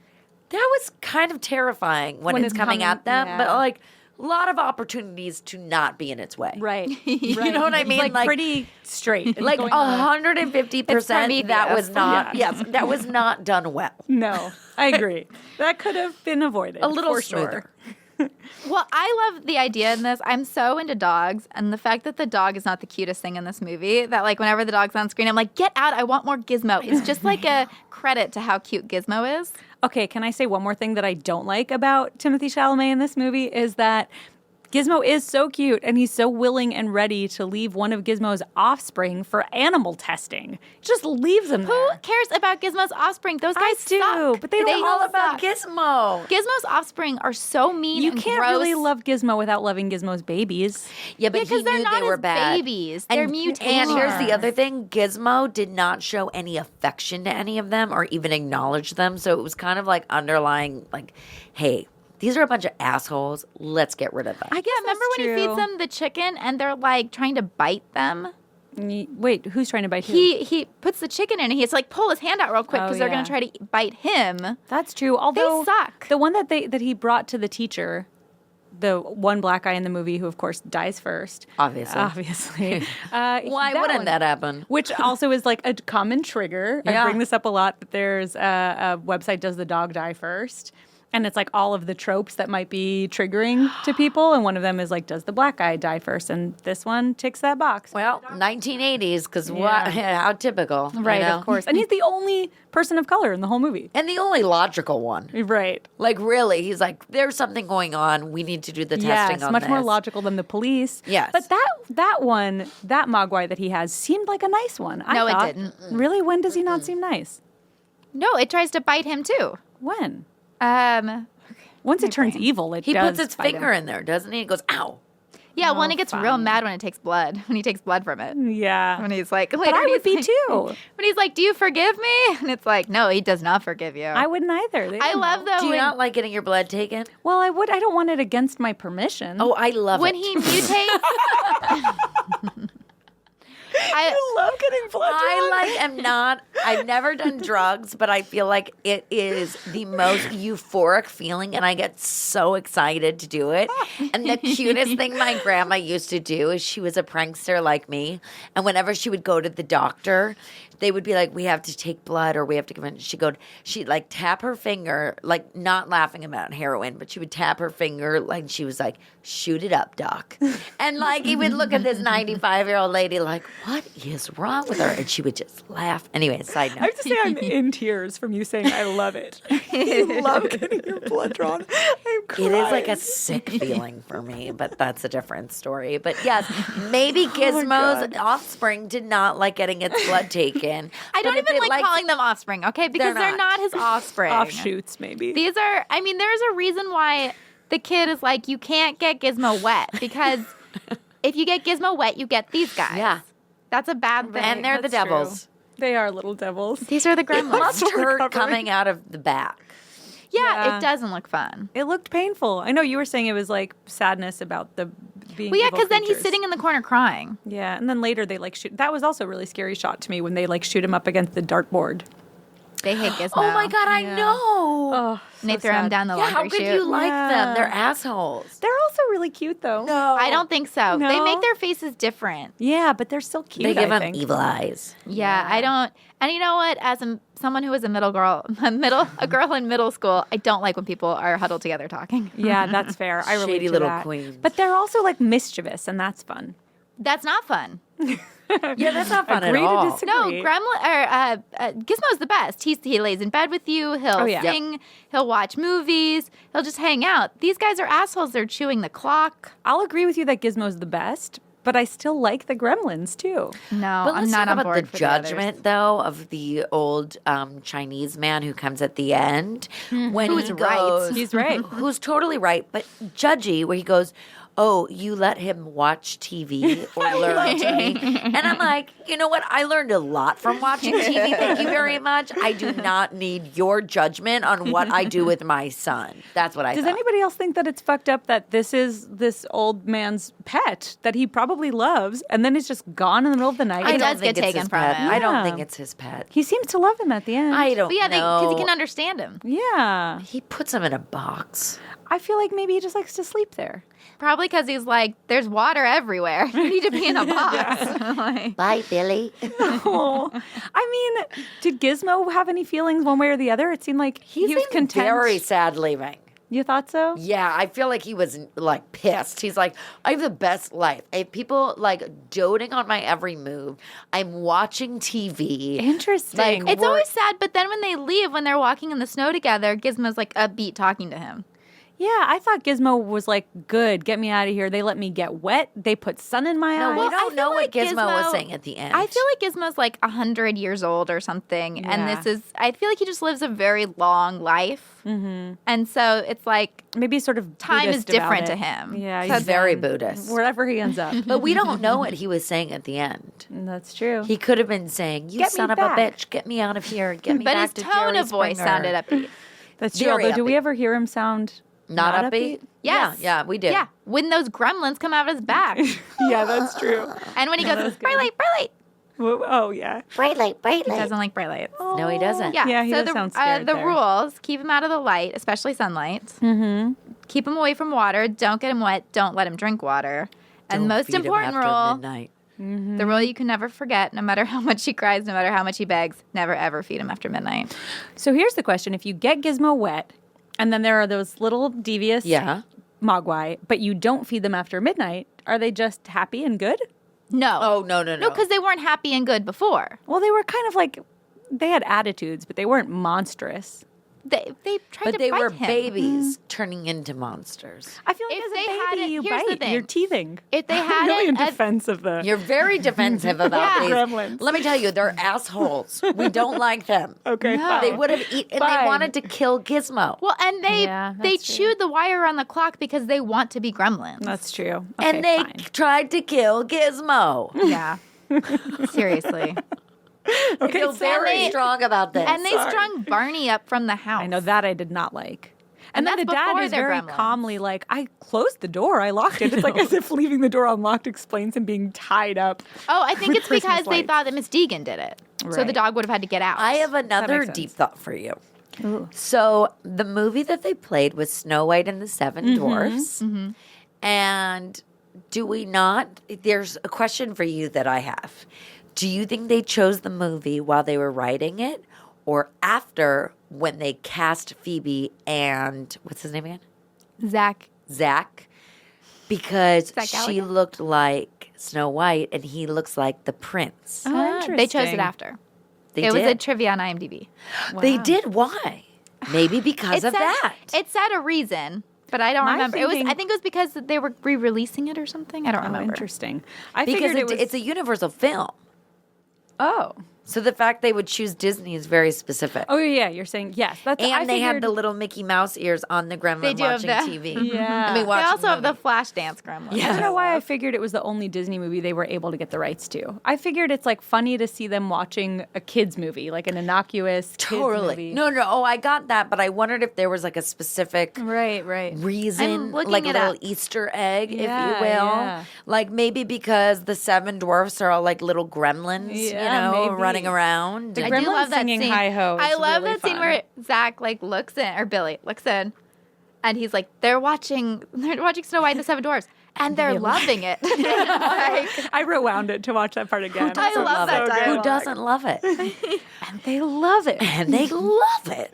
That was kind of terrifying when it's coming at them, yeah. but like a lot of opportunities to not be in its way. Right. You know what I mean? Like pretty straight. It's Like going 150% that was Prometheus. not, yes, that was not done well. No, I agree. That could have been avoided. A little for smoother. sure. Well, I love the idea in this. I'm so into dogs, and the fact that the dog is not the cutest thing in this movie, that like whenever the dog's on screen, I'm like, get out, I want more Gizmo. It's just like a credit to how cute Gizmo is. Okay, can I say one more thing that I don't like about Timothée Chalamet in this movie is that Gizmo is so cute, and he's so willing and ready to leave one of Gizmo's offspring for animal testing. He just leaves him Who there. cares about Gizmo's offspring? Those guys do, suck. but they don't all suck. about Gizmo. Gizmo's offspring are so mean You and can't gross. really love Gizmo without loving Gizmo's babies. Yeah, but because he they're knew not they were his bad. babies. They're And mutations. here's the other thing: Gizmo did not show any affection to any of them or even acknowledge them. So it was kind of like underlying, like, "Hey, these are a bunch of assholes. Let's get rid of them." I guess Remember when he feeds them the chicken and they're like trying to bite them? Wait, who's trying to bite who? He puts the chicken in and he's like, pull his hand out real quick Oh, because they're yeah. going to try to bite him. That's true. Although suck. the one that he brought to the teacher, the one black guy in the movie who of course dies first. Obviously. Why that wouldn't one- that happen? Which also is like a common trigger. I Yeah. bring this up a lot, but there's a website, Does the Dog Die First? And it's like all of the tropes that might be triggering to people. And one of them is like, does the black guy die first? And this one ticks that box. Well, 1980s, because Yeah. how typical, you Right, know? of course. And he's the only person of color in the whole movie. and the only logical one. Right. Like, really, he's like, "There's something going on. We need to do the testing Yes, on much this." more logical than the police. Yes. But that one, that Mogwai that he has seemed like a nice one. No, it thought. didn't. Really? When does he not seem nice? No, it tries to bite him too. When? Um, Once it turns evil, it He does puts its bite finger him. in there, doesn't he? It goes, "Ow." yeah, Oh, when it gets real fine. mad when it takes blood, when he takes blood from it. Yeah. When he's like, But I would be too. When he's like, do you forgive me? And it's like, no, he does not forgive you. I wouldn't either. They I don't love know. though Do you when, not like getting your blood taken? Well, I would. I don't want it against my permission. Oh, I love when it. he mutates. I love getting blood. I've never done drugs, but I feel like it is the most euphoric feeling, and I get so excited to do it. And the cutest thing my grandma used to do is she was a prankster like me, and whenever she would go to the doctor, they would be like, "We have to take blood, or we have to give in." She'd like tap her finger, like not laughing about heroin, but she would tap her finger, like she was like, "Shoot it up, doc," and like he would look at this 95-year-old lady like, "What is wrong with her?" And she would just laugh. Anyway, side I note. have to say I'm in tears from you saying I love it. I love getting your blood drawn. I'm It crying. is like a sick feeling for me, but that's a different story. But yes, maybe Gizmo's offspring did not like getting its blood taken. I don't but if even it like likes- calling them offspring, okay? Because they're not. not his offspring. offshoots, maybe. These are, I mean, there's a reason why the kid is like, you can't get Gizmo wet because if you get Gizmo wet, you get these guys. Yeah. That's a bad thing. And they're the That's true. devils. They are little devils. These are the It gremlins. must Still hurt recovering. coming out of the back. Yeah, Yeah. it doesn't look fun. It looked painful. I know you were saying it was like sadness about the being. Well, yeah, evil because then he's creatures. sitting in the corner crying. Yeah, and then later they like shoot. That was also a really scary shot to me when they like shoot him up against the dartboard. They hate Gizmo. Oh my God, I Yeah. know. Oh, And they throw him down the Yeah, laundry how could chute. you like Yeah. them? They're assholes. they're also really cute though. No. I don't think so. They No? make their faces different. Yeah, but they're still cute. They give I them think. evil eyes. Yeah, I don't. And you know what? As someone who was a a girl in middle school, I don't like when people are huddled together talking. Yeah, that's fair. I relate Shady to little that. queens. But they're also like mischievous, and that's fun. That's not fun. Yeah, that's not fun Agree at to all. disagree. No, Gizmo's the best. He lays in bed with you. He'll Oh, yeah. sing. He'll watch movies. He'll just hang out. These guys are assholes. They're chewing the clock. I'll agree with you that Gizmo's the best, but I still like the Gremlins too. No, But I'm let's not talk on about board the for the others. judgment, though, of the old Chinese man who comes at the end when Who's he right. goes, He's right. who's totally right, but judgy, where he goes, "Oh, you let him watch TV or learn TV," and I'm like, you know what? I learned a lot from watching TV. Thank you very much. I do not need your judgment on what I do with my son. That's what I Does thought. anybody else think that it's fucked up that this is this old man's pet that he probably loves, and then it's just gone in the middle of the night? It I does don't think get it's taken his from pet. him. I don't Yeah. think it's his pet. He seems to love him at the end. I don't But yeah, know. because he can understand him. Yeah. He puts him in a box. I feel like maybe he just likes to sleep there. Probably because he's like, there's water everywhere. You need to be in a box. Like, Bye, Billy. Oh, I mean, did Gizmo have any feelings one way or the other? It seemed like he was He's content. very sad leaving. You thought so? Yeah, I feel like he was like pissed. He's like, I have the best life. I have people like doting on my every move. I'm watching TV. Interesting. Like, it's always sad, but then when they leave, when they're walking in the snow together, Gizmo's like upbeat talking to him. Yeah, I thought Gizmo was like, good, get me out of here. They let me get wet. They put sun in my No, eyes. we I don't feel know what like Gizmo was Gizmo- saying at the end. I feel like Gizmo's like 100 years old or something. Yeah. And I feel like he just lives a very long life. Mm-hmm. And so it's like Maybe sort of time is Buddhist about different it. to him. Yeah, he's very Buddhist. wherever he ends up. But we don't know what he was saying at the end. That's true. He could have been saying, "You Get me son of a back." bitch, get me out of here, get me But back his to tone Jerry of voice Springer." sounded upbeat. That's true. Very Although, do we upbeat. ever hear him sound Not upbeat? Yes. Yeah, we do. Yeah. When those gremlins come out of his back. Yeah, that's true. And when he goes, bright light, bright light. Oh, yeah. Bright light, bright He light. doesn't like bright lights. No, he doesn't. Yeah, Yeah, he so does sound scared the there. rules, keep him out of the light, especially sunlight. Mm-hmm. Keep him away from water. Don't get him wet. Don't let him drink water. And Don't most feed him important after rule, midnight. the rule you can never forget, no matter how much he cries, no matter how much he begs, never ever feed him after midnight. So here's the question. If you get Gizmo wet, and then there are those little devious Yeah. mogwai, but you don't feed them after midnight, are they just happy and good? No. Oh, no. No, because they weren't happy and good before. Well, they were kind of like, they had attitudes, but they weren't monstrous. They tried But to they bite were him. babies turning into monsters. I feel like If as they a had baby, it- you here's the bite. thing. You're teething. If they I'm had really in it, defense of the... You're very defensive about Yeah. these. Gremlins. Let me tell you, they're assholes. We don't like them. Okay, No. fine. They would have eaten, and Fine. they wanted to kill Gizmo. well, and they Yeah, they that's true. chewed the wire on the clock because they want to be gremlins. That's true. And Okay, they fine. tried to kill Gizmo. Yeah. Seriously. I feel very they- strong about this. And they strung Barney up from the house. I know that I did not like. And then that's the dad before is they're very gremlins. calmly like, I closed the door, I locked it. It's like as if leaving the door unlocked explains him being tied up. Oh, I think with it's because Christmas they lights. thought that Miss Deegan did it. So the Right. dog would have had to get out. I have another makes deep sense. thought for you. So the movie that they played was Snow White and the Seven Dwarfs. And do we not? There's a question for you that I have. Do you think they chose the movie while they were writing it, or after when they cast Phoebe and what's his name again? Zach, because Zach she Gallagher? looked like Snow White and he looks like the prince. They chose it interesting. after. They It was a did. trivia on IMDb. They did. Why? Maybe because of said, that. It said a reason, but I don't My remember. thinking- I think it was because they were re-releasing it or something. I don't Oh, remember. interesting. I because figured it was... it's a Universal film. Oh. So the fact they would choose Disney is very specific. Oh, yeah, you're saying, yes. That's, I And they had figured- the little Mickey Mouse ears on the gremlin They do have watching that. TV. Yeah. I mean, They watching also have the movie. Flash Dance Gremlins. I don't know why I figured it was the only Disney movie they were able to get the rights to. I figured it's like funny to see them watching a kids movie, like an innocuous kids Totally. movie. No. Oh, I got that, but I wondered if there was like a specific Right. reason, I'm looking like a it little up. Easter egg, if Yeah, you will. yeah. Like maybe because the seven dwarfs are all like little gremlins, Yeah, maybe. running around. The I Gremlins do love that singing scene. Hi-Ho I is love really that scene fun. where Zach like looks in, or Billy looks in, and he's like, they're watching Snow White and the Seven Dwarfs, and they're loving it. Like, I rewound it to watch that part again. I love that Who dialogue. doesn't love it? And they love it. And they love it.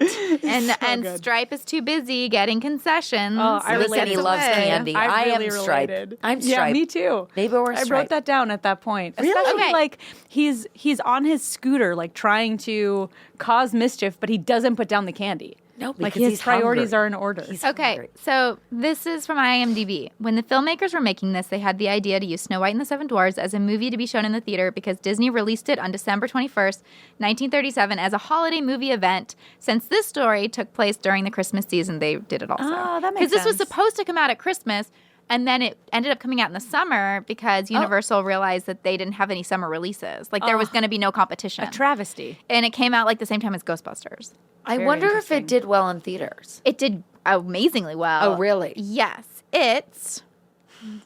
and good. Stripe is too busy getting concessions. Oh, I so Listen, gets he loves away. candy. I really am Stripe. related. I'm Yeah, Stripe. me too. Maybe we're I Stripe. wrote that down at that point. Especially Okay. like he's on his scooter, like trying to cause mischief, but he doesn't put down the candy. No, like because his he's priorities hungry. are in order. He's Okay, hungry. so this is from IMDb. When the filmmakers were making this, they had the idea to use Snow White and the Seven Dwarfs as a movie to be shown in the theater because Disney released it on December 21st, 1937 as a holiday movie event. Since this story took place during the Christmas season, they did it also. Oh, that makes Because this was sense. supposed to come out at Christmas, and then it ended up coming out in the summer because Universal realized that they didn't have any summer releases. Like there was going to be no competition. a travesty. And it came out like the same time as Ghostbusters. I Very wonder if interesting. it did well in theaters. It did amazingly well. Oh, really? Yes. It's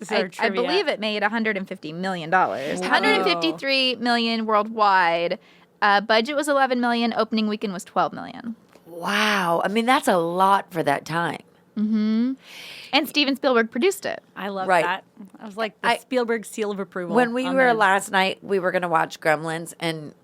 This is our I trivia. believe it made $150 million. $153 million worldwide. Budget was $11 million. Opening weekend was $12 million. Wow. I mean, that's a lot for that time. And Steven Spielberg produced it. I love Right. that. I was like the Spielberg seal of approval. When we on were the- last night, we were going to watch Gremlins, and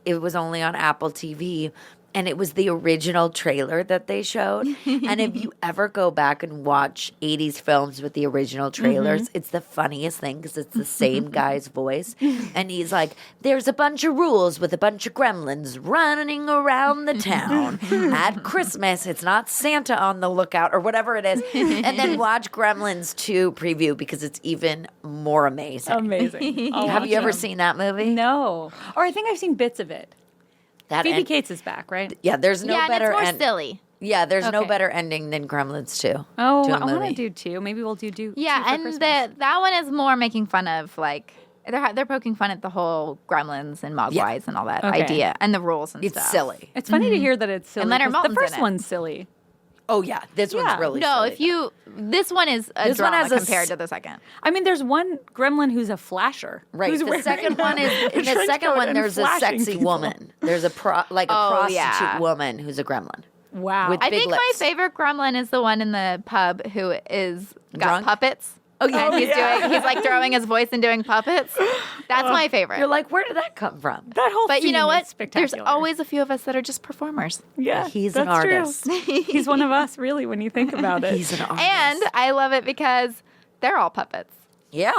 it was only on Apple TV. and it was the original trailer that they showed. And if you ever go back and watch 80s films with the original trailers, it's the funniest thing because it's the same guy's voice. And he's like, there's a bunch of rules with a bunch of gremlins running around the town at Christmas. It's not Santa on the lookout or whatever it is. And then watch Gremlins 2 preview because it's even more amazing. Amazing. I'll Have watch you ever them. seen that movie? No. Or I think I've seen bits of it. That Phoebe end- Cates is back, right? Yeah, there's no yeah, and better it's more end. silly. Yeah, there's no Okay. better ending than Gremlins 2. Oh, to a I want movie. to do 2. Maybe we'll do 2 Yeah, for and Christmas. that one is more making fun of like they're poking fun at the whole Gremlins and Mogwais and all that Okay. idea and the rules and It's stuff. silly. It's funny to hear that it's silly. And Leonard 'cause the Maltin's first in it. one's silly. Oh yeah, this Yeah. one's really No, silly. this one is a This one drama has a compared s- to the second. I mean, there's one gremlin who's a flasher. Right. Who's The wearing second one is in the trench second coat one. and There's a flashing sexy people. woman. There's a prostitute yeah. woman who's a gremlin. Wow. With I big think my lips. favorite gremlin is the one in the pub who is got Drunk? puppets. Oh yeah, And he's like throwing his voice and doing puppets. That's my favorite. You're like, where did that come from? that whole but you know scene what? is spectacular. There's always a few of us that are just performers. yeah, He's an that's true. artist. He's one of us, really, when you think about it. He's an artist. And I love it because they're all puppets. yeah,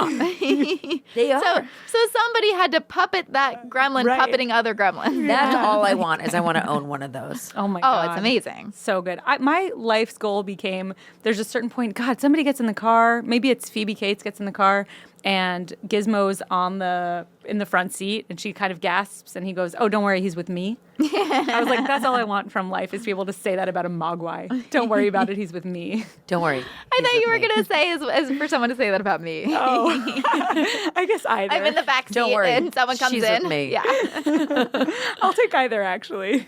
they are. So somebody had to puppet that gremlin Right. puppeting other gremlins. That's all I want is I want to own one of those. Oh my Oh, god, it's amazing. So good. My life's goal became there's a certain point. God, somebody gets in the car. Maybe it's Phoebe Cates gets in the car, and Gizmo's in the front seat, and she kind of gasps, and he goes, "Oh, don't worry, he's with me." I was like, that's all I want from life is to be able to say that about a Mogwai. Don't worry about it, he's with me. Don't worry. I thought you were going to say is for someone to say that about me. Oh, I guess either. I'm in the back seat Don't worry. and someone comes She's in. with me. Yeah. I'll take either, actually.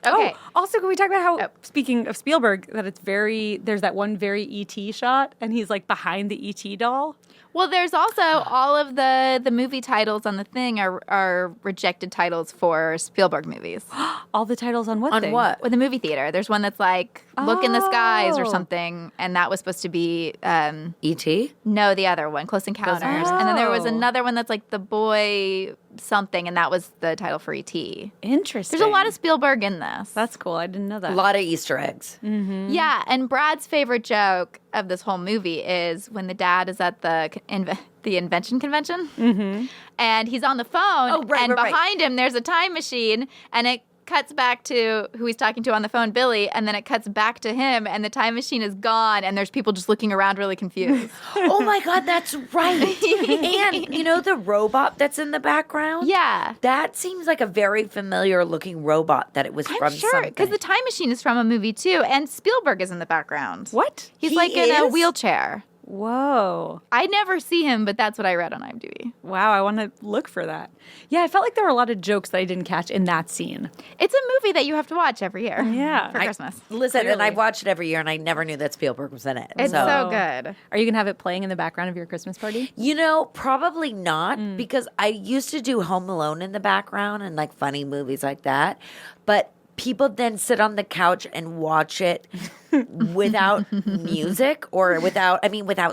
Okay. Oh, also, can we talk about how, speaking of Spielberg, that there's that one very E.T. shot, and he's like behind the E.T. doll? Well, there's also all of the movie titles on the thing are rejected titles for Spielberg movies. All the titles on what On thing? what? With the movie theater, there's one that's like Look in the Skies or Oh. something, and that was supposed to be E.T. no, the other one, Close Encounters, and then there was Oh. another one that's like The Boy something, and that was the title for E.T. Interesting. There's a lot of Spielberg in this. That's cool. I didn't know that. A lot of Easter eggs. Yeah, and Brad's favorite joke of this whole movie is when the dad is at the invention convention, and he's on the phone, Oh, right, and right, right. behind him there's a time machine, and it cuts back to who he's talking to on the phone, Billy, and then it cuts back to him, and the time machine is gone, and there's people just looking around really confused. Oh my God, that's right. And you know the robot that's in the background? Yeah. That seems like a very familiar looking robot that it was I'm from sure, something. because the time machine is from a movie too, and Spielberg is in the background. What? He's He like in a is? wheelchair. Whoa. I never see him, but that's what I read on IMDb. Wow, I want to look for that. Yeah, I felt like there were a lot of jokes that I didn't catch in that scene. It's a movie that you have to watch every year. Yeah. For Christmas. Listen, and Clearly. I've watched it every year, and I never knew that Spielberg was in it. It's so. so good. Are you going to have it playing in the background of your Christmas party? You know, probably not because I used to do Home Alone in the background and like funny movies like that. But people then sit on the couch and watch it without music or without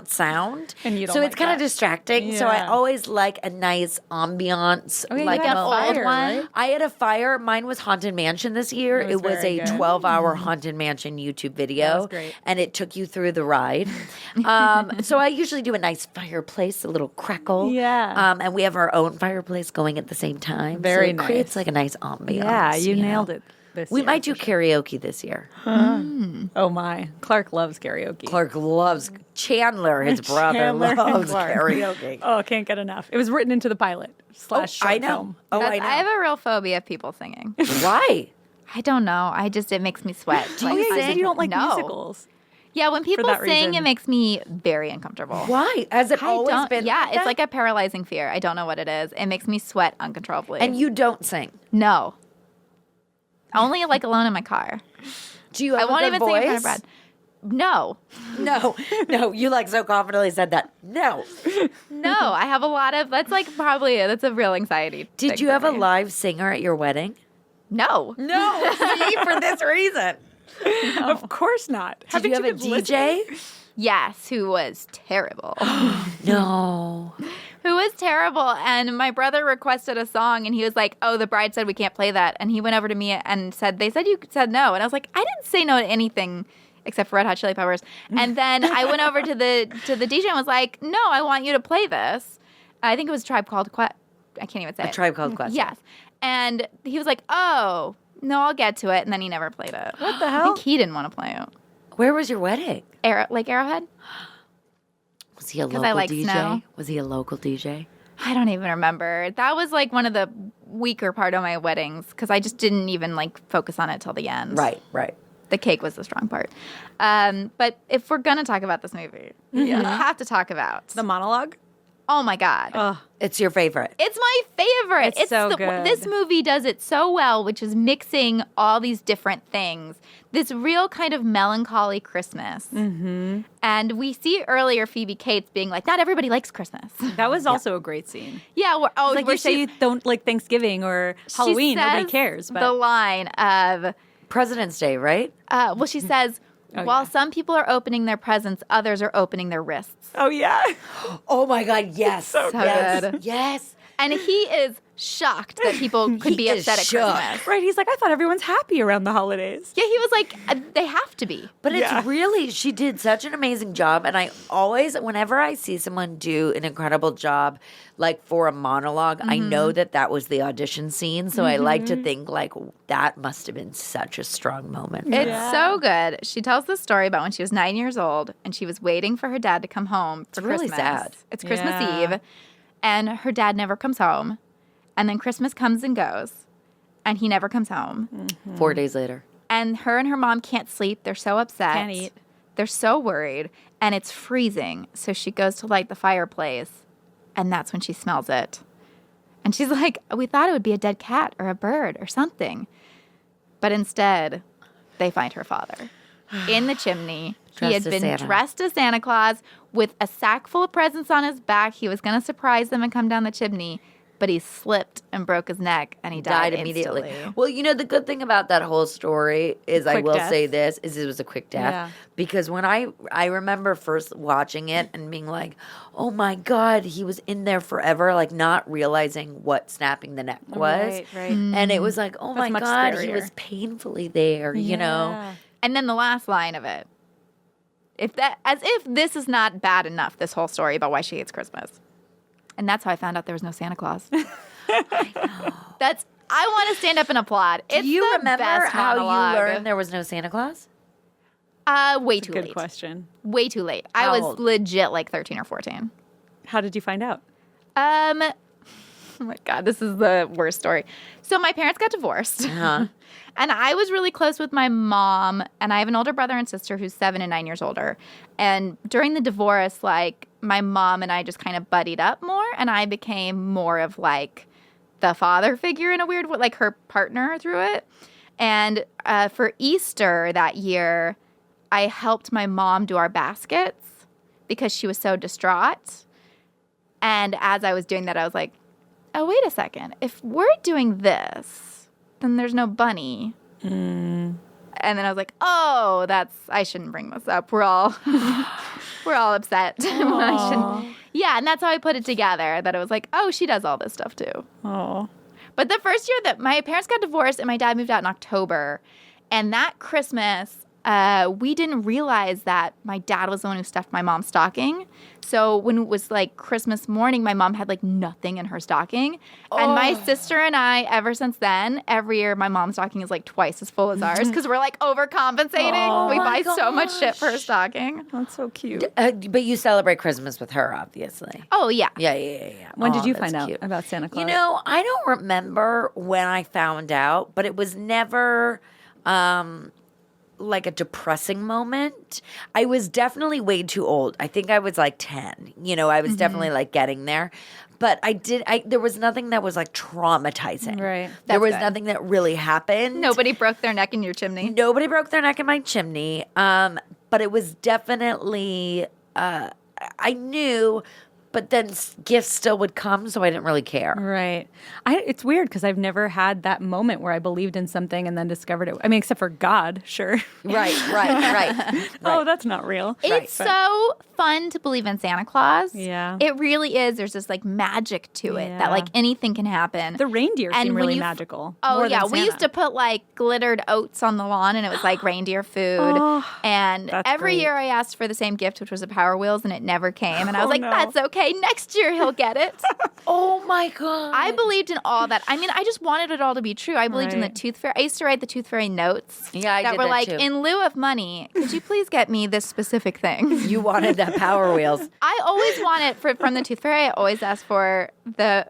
sound. And you don't so like it's kind of that. distracting. So I Yeah. always like a nice ambiance. Okay, like you had an old fire, one? right? I had a fire. Mine was Haunted Mansion this year. That was It was very a good. 12-hour Haunted Mansion YouTube video. That was great. And it took you through the ride. So I usually do a nice fireplace, a little crackle. Yeah. And we have our own fireplace going at the same time. Very so it creates nice. like a nice ambiance. Yeah, you know? nailed it this We year, might do for sure. karaoke this year. Oh my. Clark loves karaoke. Clark loves Chandler, his brother, Chandler and loves Clark. karaoke. Oh, can't get enough. It was written into the pilot / short I know. film. Oh, I I know. have a real phobia of people singing. Why? I don't know. It makes me sweat. Oh, yeah, you said you don't like No. musicals. Yeah, when people that sing, reason. it makes me very uncomfortable. Why? Has it I always don't, been yeah, like it's that? like a paralyzing fear. I don't know what it is. It makes me sweat uncontrollably. And you don't sing. No. Only like alone in my car. Do you I have won't a good even sing in front of voice? Brad. No. No, you like so confidently said that. No. No, I have a lot of, that's a real anxiety. Did thing you for have a me. live singer at your wedding? No. No. See, for this reason. Of course not. Did you have a DJ? Yes, who was terrible. No. who was terrible. And my brother requested a song, and he was like, "Oh, the bride said we can't play that." And he went over to me and said, "They said you said no." And I was like, "I didn't say no to anything except for Red Hot Chili Peppers." And then I went over to the DJ and was like, "No, I want you to play this." I think it was Tribe Called Quest. I can't even say it. Tribe Called Quest. Yes. And he was like, "Oh, no, I'll get to it." And then he never played it. What the I hell? think he didn't want to play it. Where was your wedding? Lake Arrowhead? Was he a 'Cause local I like DJ? snow. Was he a local DJ? I don't even remember. That was like one of the weaker part of my weddings because I just didn't even like focus on it till the end. Right. The cake was the strong part. But if we're going to talk about this movie, we have to talk about The monologue? Oh my God. Oh, It's your favorite. It's my favorite. It's so good. This movie does it so well, which is mixing all these different things. This real kind of melancholy Christmas. Mm-hmm. And we see earlier Phoebe Cates being like, not everybody likes Christmas. that was also a great scene. Yeah. Like you say you don't like Thanksgiving or Halloween, nobody cares. But the line of, President's Day, right? she says, while some people are opening their presents, others are opening their wrists. oh yeah, Oh my God, yes. So yes. good. Yes. And he is shocked that people could be is upset at shook. Christmas. right. He's like, I thought everyone's happy around the holidays. Yeah, he was like, they have to be. But Yeah. it's really, she did such an amazing job. And I always, whenever I see someone do an incredible job, like for a monologue, I know that was the audition scene. So I like to think like that must have been such a strong moment. For It's her. so good. She tells the story about when she was 9 years old and she was waiting for her dad to come home for really Christmas. sad. It's Christmas Yeah. Eve, and her dad never comes home. And then Christmas comes and goes, and he never comes home. 4 days later. And her mom can't sleep. They're so upset. Can't eat. They're so worried, and it's freezing. So she goes to light the fireplace, and that's when she smells it. And she's like, we thought it would be a dead cat or a bird or something. But instead, they find her father in the chimney. He Dressed had as been Santa. dressed as Santa Claus with a sack full of presents on his back. He was going to surprise them and come down the chimney. But he slipped and broke his neck, and he died immediately. instantly. Well, you know, the good thing about that whole story is I Quick will death. say this, is it was a quick death. Yeah. Because when I remember first watching it and being like, oh my God, he was in there forever, like not realizing what snapping the neck was. Right. And it was like, oh That's my much God, he scarier. was painfully there, you know? Yeah. And then the last line of it. As if this is not bad enough, this whole story about why she hates Christmas. And that's how I found out there was no Santa Claus. I want to stand up and applaud. It's Do you the remember best how monologue. you learned there was no Santa Claus? Way too Good late. question. Way too late. How I was old? legit like 13 or 14. How did you find out? Oh my God, this is the worst story. So my parents got divorced. Uh-huh. And I was really close with my mom, and I have an older brother and sister who's 7 and 9 years older. And during the divorce, like, my mom and I just kind of buddied up more, and I became more of, like, the father figure in a weird way, like her partner through it. And for Easter that year, I helped my mom do our baskets because she was so distraught. And as I was doing that, I was like, oh, wait a second. If we're doing this, then there's no bunny. And then I was like, oh, I shouldn't bring this up. We're all upset. I shouldn't. Yeah, and that's how I put it together, that it was like, oh, she does all this stuff too. Oh, But the first year that my parents got divorced and my dad moved out in October, and that Christmas, we didn't realize that my dad was the one who stuffed my mom's stocking. So when it was like Christmas morning, my mom had like nothing in her stocking. And my sister and I, ever since then, every year my mom's stocking is like twice as full as ours because we're like overcompensating. We buy so much shit for her stocking. that's so cute. But you celebrate Christmas with her, obviously. Oh, yeah. Yeah. When did you that's find out cute. about Santa Claus? You know, I don't remember when I found out, but it was never like a depressing moment. I was definitely way too old. I think I was like 10. You know, I was definitely like getting there. But there was nothing that was like traumatizing. Right. There That's was good. nothing that really happened. Nobody broke their neck in your chimney. Nobody broke their neck in my chimney. But it was definitely, I knew but then gifts still would come, so I didn't really care. Right. It's weird because I've never had that moment where I believed in something and then discovered it. I mean, except for God, sure. Right. Oh, that's not real. It's so fun to believe in Santa Claus. Yeah. It really is. There's this like magic to it that like anything can happen. The reindeer And seem when really you- magical. Oh more yeah, than we used Santa. to put like glittered oats on the lawn, and it was like reindeer food. And that's every great. year I asked for the same gift, which was a Power Wheels, and it never came. And I was like, no. "That's okay. Next year he'll get it." Oh my God. I believed in all that. I mean, I just wanted it all to be true. I believed in the Right. Tooth Fairy. I used to write the Tooth Fairy notes. Yeah, I that did were that like, too. in lieu of money, could you please get me this specific thing? You wanted that Power Wheels. I always wanted from the Tooth Fairy. I always asked for the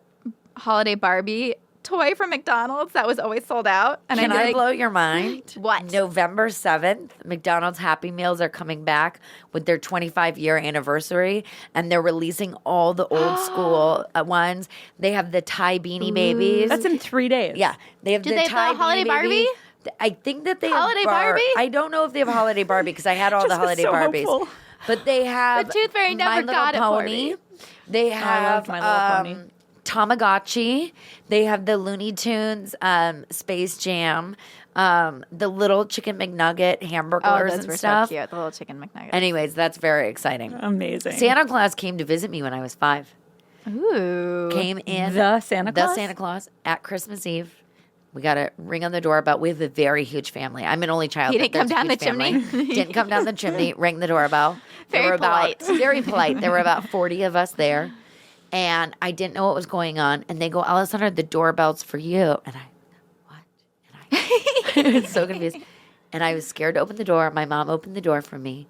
holiday Barbie toy from McDonald's that was always sold out. And Can I'd be I like, blow your mind? What? November 7th, McDonald's Happy Meals are coming back with their 25-year anniversary, and they're releasing all the old school ones. They have the Thai Beanie Babies. That's in 3 days. Yeah. They have Did the they have the Thai Holiday Beanie Barbie? Baby. I think that they Holiday have Barbie? I don't know if they have Holiday Barbie because I had all the Just Holiday so Barbies. hopeful. But they have The Tooth Fairy never My Little got it for Pony. me. They I have loved My Little Pony. Tamagotchi. They have the Looney Tunes, Space Jam, the little Chicken McNugget hamburgers Oh, those and were stuff. so cute. The little chicken McNuggets. Anyways, that's very exciting. Amazing. Santa Claus came to visit me when I was 5. Ooh. Came in The Santa Claus? The Santa Claus at Christmas Eve. We got a ring on the doorbell. We have a very huge family. I'm an only child. He but didn't come there's a down the huge family. chimney? Didn't come down the chimney. Rang the doorbell. There Very were about- polite. Very polite. There were about 40 of us there, and I didn't know what was going on. And they go, Alessandra, the doorbell's for you. And I, what? And I was so confused. And I was scared to open the door. My mom opened the door for me,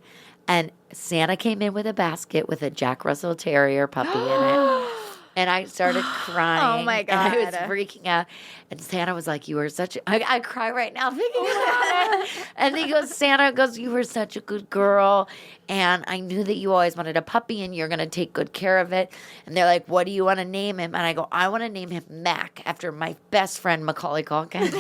and Santa came in with a basket with a Jack Russell Terrier puppy in it. And I started crying. Oh, my And I was God. freaking out. And Santa was like, "You were such a..." I cry right now thinking about it. And he goes, Santa goes, "You were such a good girl. And I knew that you always wanted a puppy and you're going to take good care of it." And they're like, "What do you want to name him?" And I go, "I want to name him Mac after my best friend, Macaulay Culkin."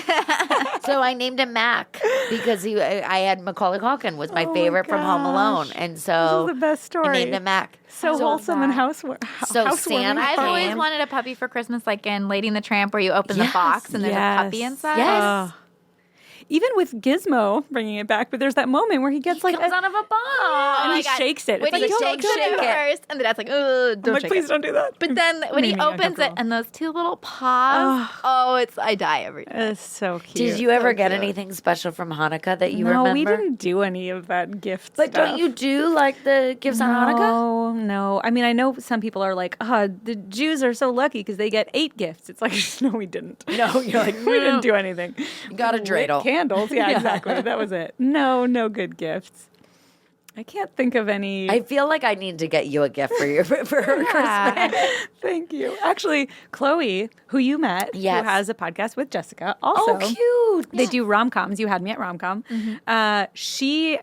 So I named him Mac because I had Macaulay Culkin was my Oh my favorite from Home Alone. gosh. And so This is the best story. I named him Mac. So wholesome and that. housewarming. So Santa I've always came. wanted a puppy for Christmas, like in Lady and the Tramp, where you open the Yes, box and there's a puppy inside. Yes. Even with Gizmo, bringing it back, but there's that moment where he gets like Comes out of a box. Oh and my he God. shakes it. When It's he like, shakes don't it shake it. first, and then that's like, oh, I'm don't like, shake please it. don't do that. But then when he Made me opens it uncomfortable. and those two little paws, I die every time. It's so cute. Did you ever so get cute. anything special from Hanukkah that you no, remember? we didn't do any of that gift But stuff. don't you do like the gifts on Hanukkah? No, no. I mean, I know some people are like, the Jews are so lucky because they get 8 gifts. It's like, no, we didn't. No, you're like, We didn't do anything. You got a Lit dreidel. Candles. Yeah, exactly. That was it. No good gifts. I can't think of any. I feel like I need to get you a gift for your for her Christmas. Thank you. Actually, Chloe, who you met, Yes. who has a podcast with Jessica, also. Oh, cute. They do rom-coms. You had me at rom-com. She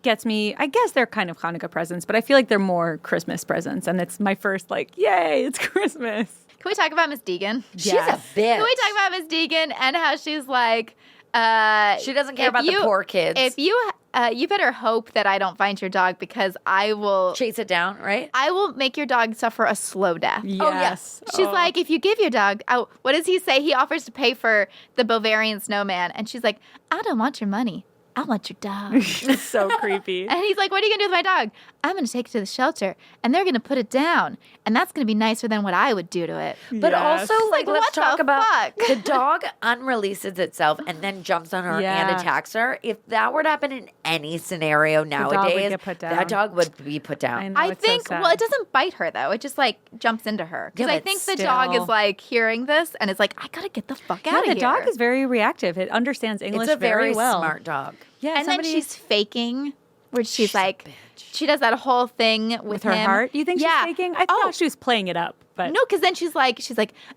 gets me, I guess they're kind of Hanukkah presents, but I feel like they're more Christmas presents. And it's my first like, yay, it's Christmas. Can we talk about Miss Deegan? She's a bitch. Can we talk about Miss Deegan and how she's like, She doesn't care if about the poor kids. If you better hope that I don't find your dog because I will Chase it down, right? I will make your dog suffer a slow death. Yes. She's like, if you give your dog, what does he say? He offers to pay for the Bavarian snowman. And she's like, I don't want your money. I want your dog. So creepy. And he's like, what are you going to do with my dog? I'm going to take it to the shelter, and they're going to put it down. And that's going to be nicer than what I would do to it. But Yes. also, like, Like, let's what talk the about fuck? the dog unreleases itself and then jumps on her and Yeah. attacks her. If that were to happen in any scenario dog would nowadays, get put down. that dog would be put down. I know. I it's so think, sad. well, it doesn't bite her, though. It just, like, jumps into her. Because Yeah, I but think the dog still. is, like, hearing this, and it's like, I got to get the fuck Yeah, out of the here. dog is very reactive. It understands English It's a very well. smart dog. Yeah, And then she's faking, where she's a like, bitch. she does that whole thing with her him. heart. You think Yeah. she's faking? I thought she was playing it up, but No, because then she's like,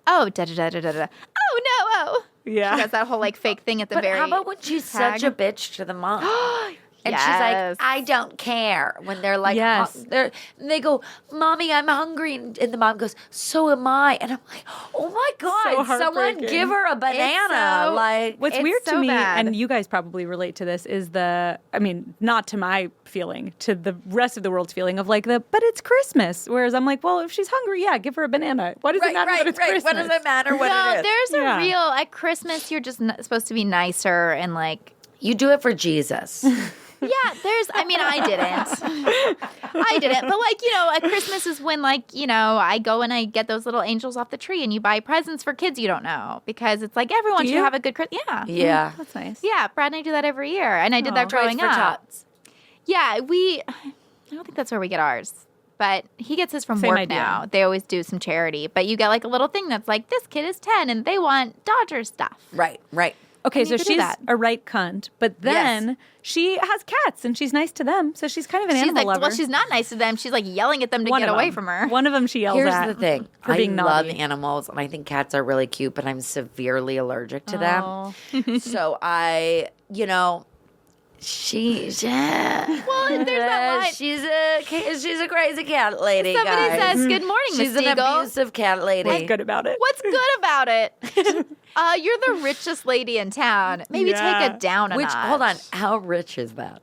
oh, da da da da da da. Oh no, oh. yeah. She does that whole like fake thing at the But very. how about when she's tag. such a bitch to the mom? And she's Yes. like, I don't care. When they're like, Yes. they go, Mommy, I'm hungry. And the mom goes, so am I. And I'm like, oh my God, So someone heartbreaking. give her a banana. so- like, What's It's weird to so me, bad. and you guys probably relate to this, is not to my feeling, to the rest of the world's feeling of like but it's Christmas. Whereas I'm like, well, if she's hungry, yeah, give her a banana. Why does it matter that it's Christmas? What does it matter what No, it is? there's Yeah. a real at Christmas. You're just supposed to be nicer and like. You do it for Jesus. Yeah, I didn't. But at Christmas is when I go and I get those little angels off the tree and you buy presents for kids you don't know because it's like everyone Do should you? have a good Christmas. Yeah. Yeah. That's nice. Yeah, Brad and I do that every year. And I did that Aw. growing for up. tots. Yeah, I don't think that's where we get ours. But he gets his from Same work idea. now. They always do some charity. But you get like a little thing that's like, this kid is 10 and they want Dodger stuff. Right. Okay, And so you could do she's that. a right cunt, but then she has cats and she's nice to them, so she's kind of an She's animal like, lover. well, she's not nice to them. She's like yelling at them to One get of away them. from her. One of them she yells Here's at the thing. for I being love naughty. animals, and I think cats are really cute, but I'm severely allergic to them. Oh. So she's Well, there's that line. she's a crazy cat lady. Somebody guys. says, good morning, she's Miss an Deagle. abusive cat lady. What's good about it? What's good about it? You're the richest lady in town. Maybe Yeah. take it down a Which notch. hold on, how rich is that?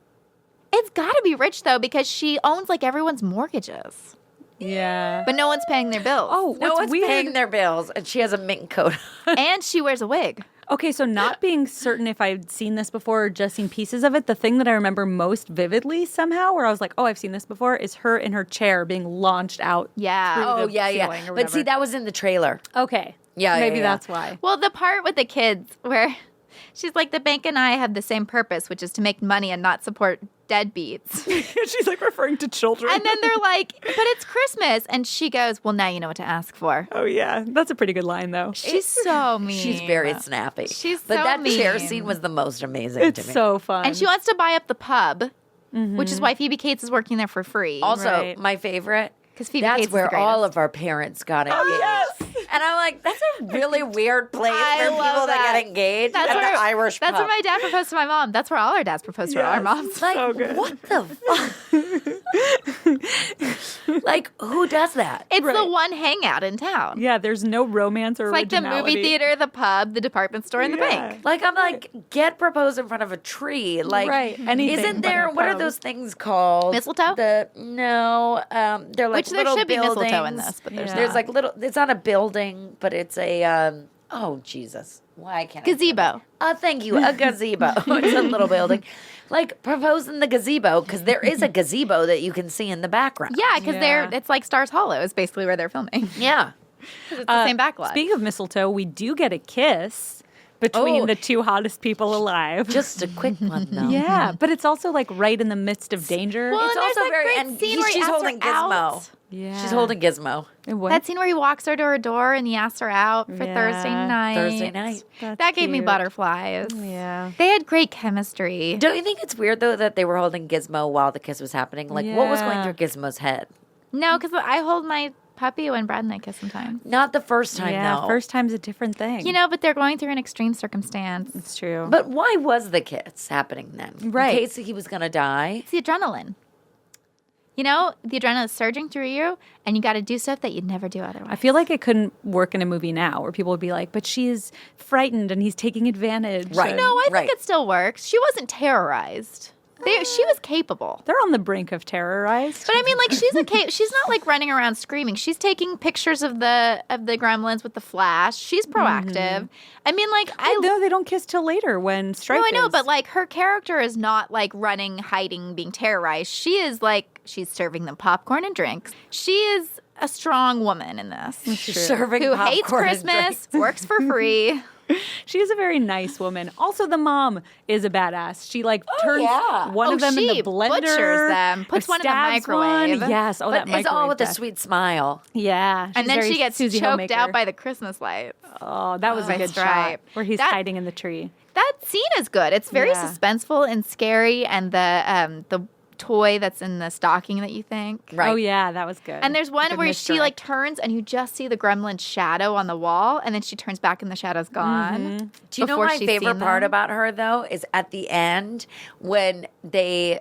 It's got to be rich, though, because she owns, like, everyone's mortgages. Yeah. But no one's paying their bills. Oh, No what's one's weird? paying their bills, and she has a mink coat. And she wears a wig. Okay, so not being certain if I'd seen this before or just seen pieces of it, the thing that I remember most vividly somehow, where I was like, oh, I've seen this before, is her in her chair being launched out. Yeah. through Oh the yeah. ceiling or But see, whatever. that was in the trailer. Okay. Yeah, Maybe yeah. that's why. Well, the part with the kids where she's like, the bank and I have the same purpose, which is to make money and not support deadbeats. She's like referring to children. And then they're like, but it's Christmas. And she goes, well, now you know what to ask for. Oh, yeah. That's a pretty good line, though. She's so mean. She's very snappy. She's but so that chair mean. scene was the most amazing It's to me. so fun. And she wants to buy up the pub, which is why Phoebe Cates is working there for free. Also, Right. my favorite. 'Cause Phoebe That's Cates is where the all greatest. of our parents got engaged. yes. And I'm like, that's a really weird place I for love people that that. get engaged That's at where, the Irish That's pub. where my dad proposed to my mom. That's where all our dads proposed to our Yes. moms. Like, So good. what the fuck? Like, who does that? It's the Right. one hangout in town. Yeah, there's no romance or It's like the movie originality. theater, the pub, the department store, and the Yeah. bank. Like, I'm like, get proposed in front of a tree. Like, Right. Anything isn't but there, a what are pub. those things called? Mistletoe? They're like Which there little should be buildings. mistletoe in this, but there's Yeah. not. There's like little, it's not a building, but it's a, oh, Jesus. Why can't I? Gazebo. Thank you. A gazebo. It's a little building. Like, propose in the gazebo, because there is a gazebo that you can see in the background. Yeah, because Yeah. it's like Stars Hollow is basically where they're filming. Yeah. It's the same backlot. Speaking of mistletoe, we do get a kiss between Oh. the two hottest people alive. Just a quick one, though. yeah, but it's also like right in the midst of danger. Well, It's and there's also that very, great and scene where he she's asks holding her Gizmo. out. yeah. She's holding Gizmo. What? That scene where he walks her to her door and he asks her out for Yeah, Thursday night. Thursday night. That's That gave me cute. butterflies. Yeah. They had great chemistry. Don't you think it's weird, though, that they were holding Gizmo while the kiss was happening? Like, what was going Yeah. through Gizmo's head? No, because I hold my puppy when Brad and I kiss sometimes. Not the first time, Yeah, though. first time's a different thing. You know, but they're going through an extreme circumstance. it's true. But why was the kiss happening then? Right. In case he was going to die? It's the adrenaline. You know, the adrenaline is surging through you, and you got to do stuff that you'd never do otherwise. I feel like it couldn't work in a movie now where people would be like, but she's frightened and he's taking advantage. Right. and- No, I Right. think it still works. She wasn't terrorized. She was capable. They're on the brink of terrorized. But I mean, like she's not like running around screaming. She's taking pictures of the gremlins with the flash. She's proactive. I mean, like no, they don't kiss till later when Stripe No, I know, is. but like her character is not like running, hiding, being terrorized. She is like she's serving them popcorn and drinks. She is a strong woman in this. True. Serving Who popcorn hates and Christmas, drinks. works for free. She is a very nice woman. Also, the mom is a badass. She like turns yeah. one of them in the she blender, butchers them, puts one in the stabs microwave. one. Yes, oh, But that it's all microwave with a death. sweet smile. Yeah, she's And then very she gets Susie choked Homemaker. out by the Christmas lights. Oh, that was a by good Stripe. shot where he's That- hiding in the tree. That scene is good. It's very Yeah. suspenseful and scary, and the toy that's in the stocking that you think. Right. Oh yeah, that was good. And there's one Good where she misdirect. like turns and you just see the gremlin's shadow on the wall, and then she turns back and the shadow's gone. Do you know before my she's favorite seen part them. about her though is at the end when the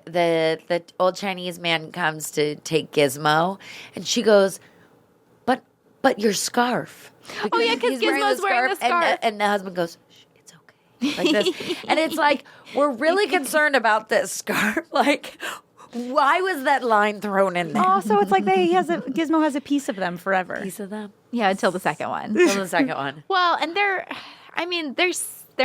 old Chinese man comes to take Gizmo, and she goes, "But your scarf." Oh, yeah, 'cause he's Gizmo's wearing the scarf. and the husband goes, "Shh, it's okay," like this, and it's like we're really concerned about this scarf. Like, why was that line thrown in there? Oh, so it's like Gizmo has a piece of them forever. Piece of them. Yeah, until the second one. Till the second one. Well, and their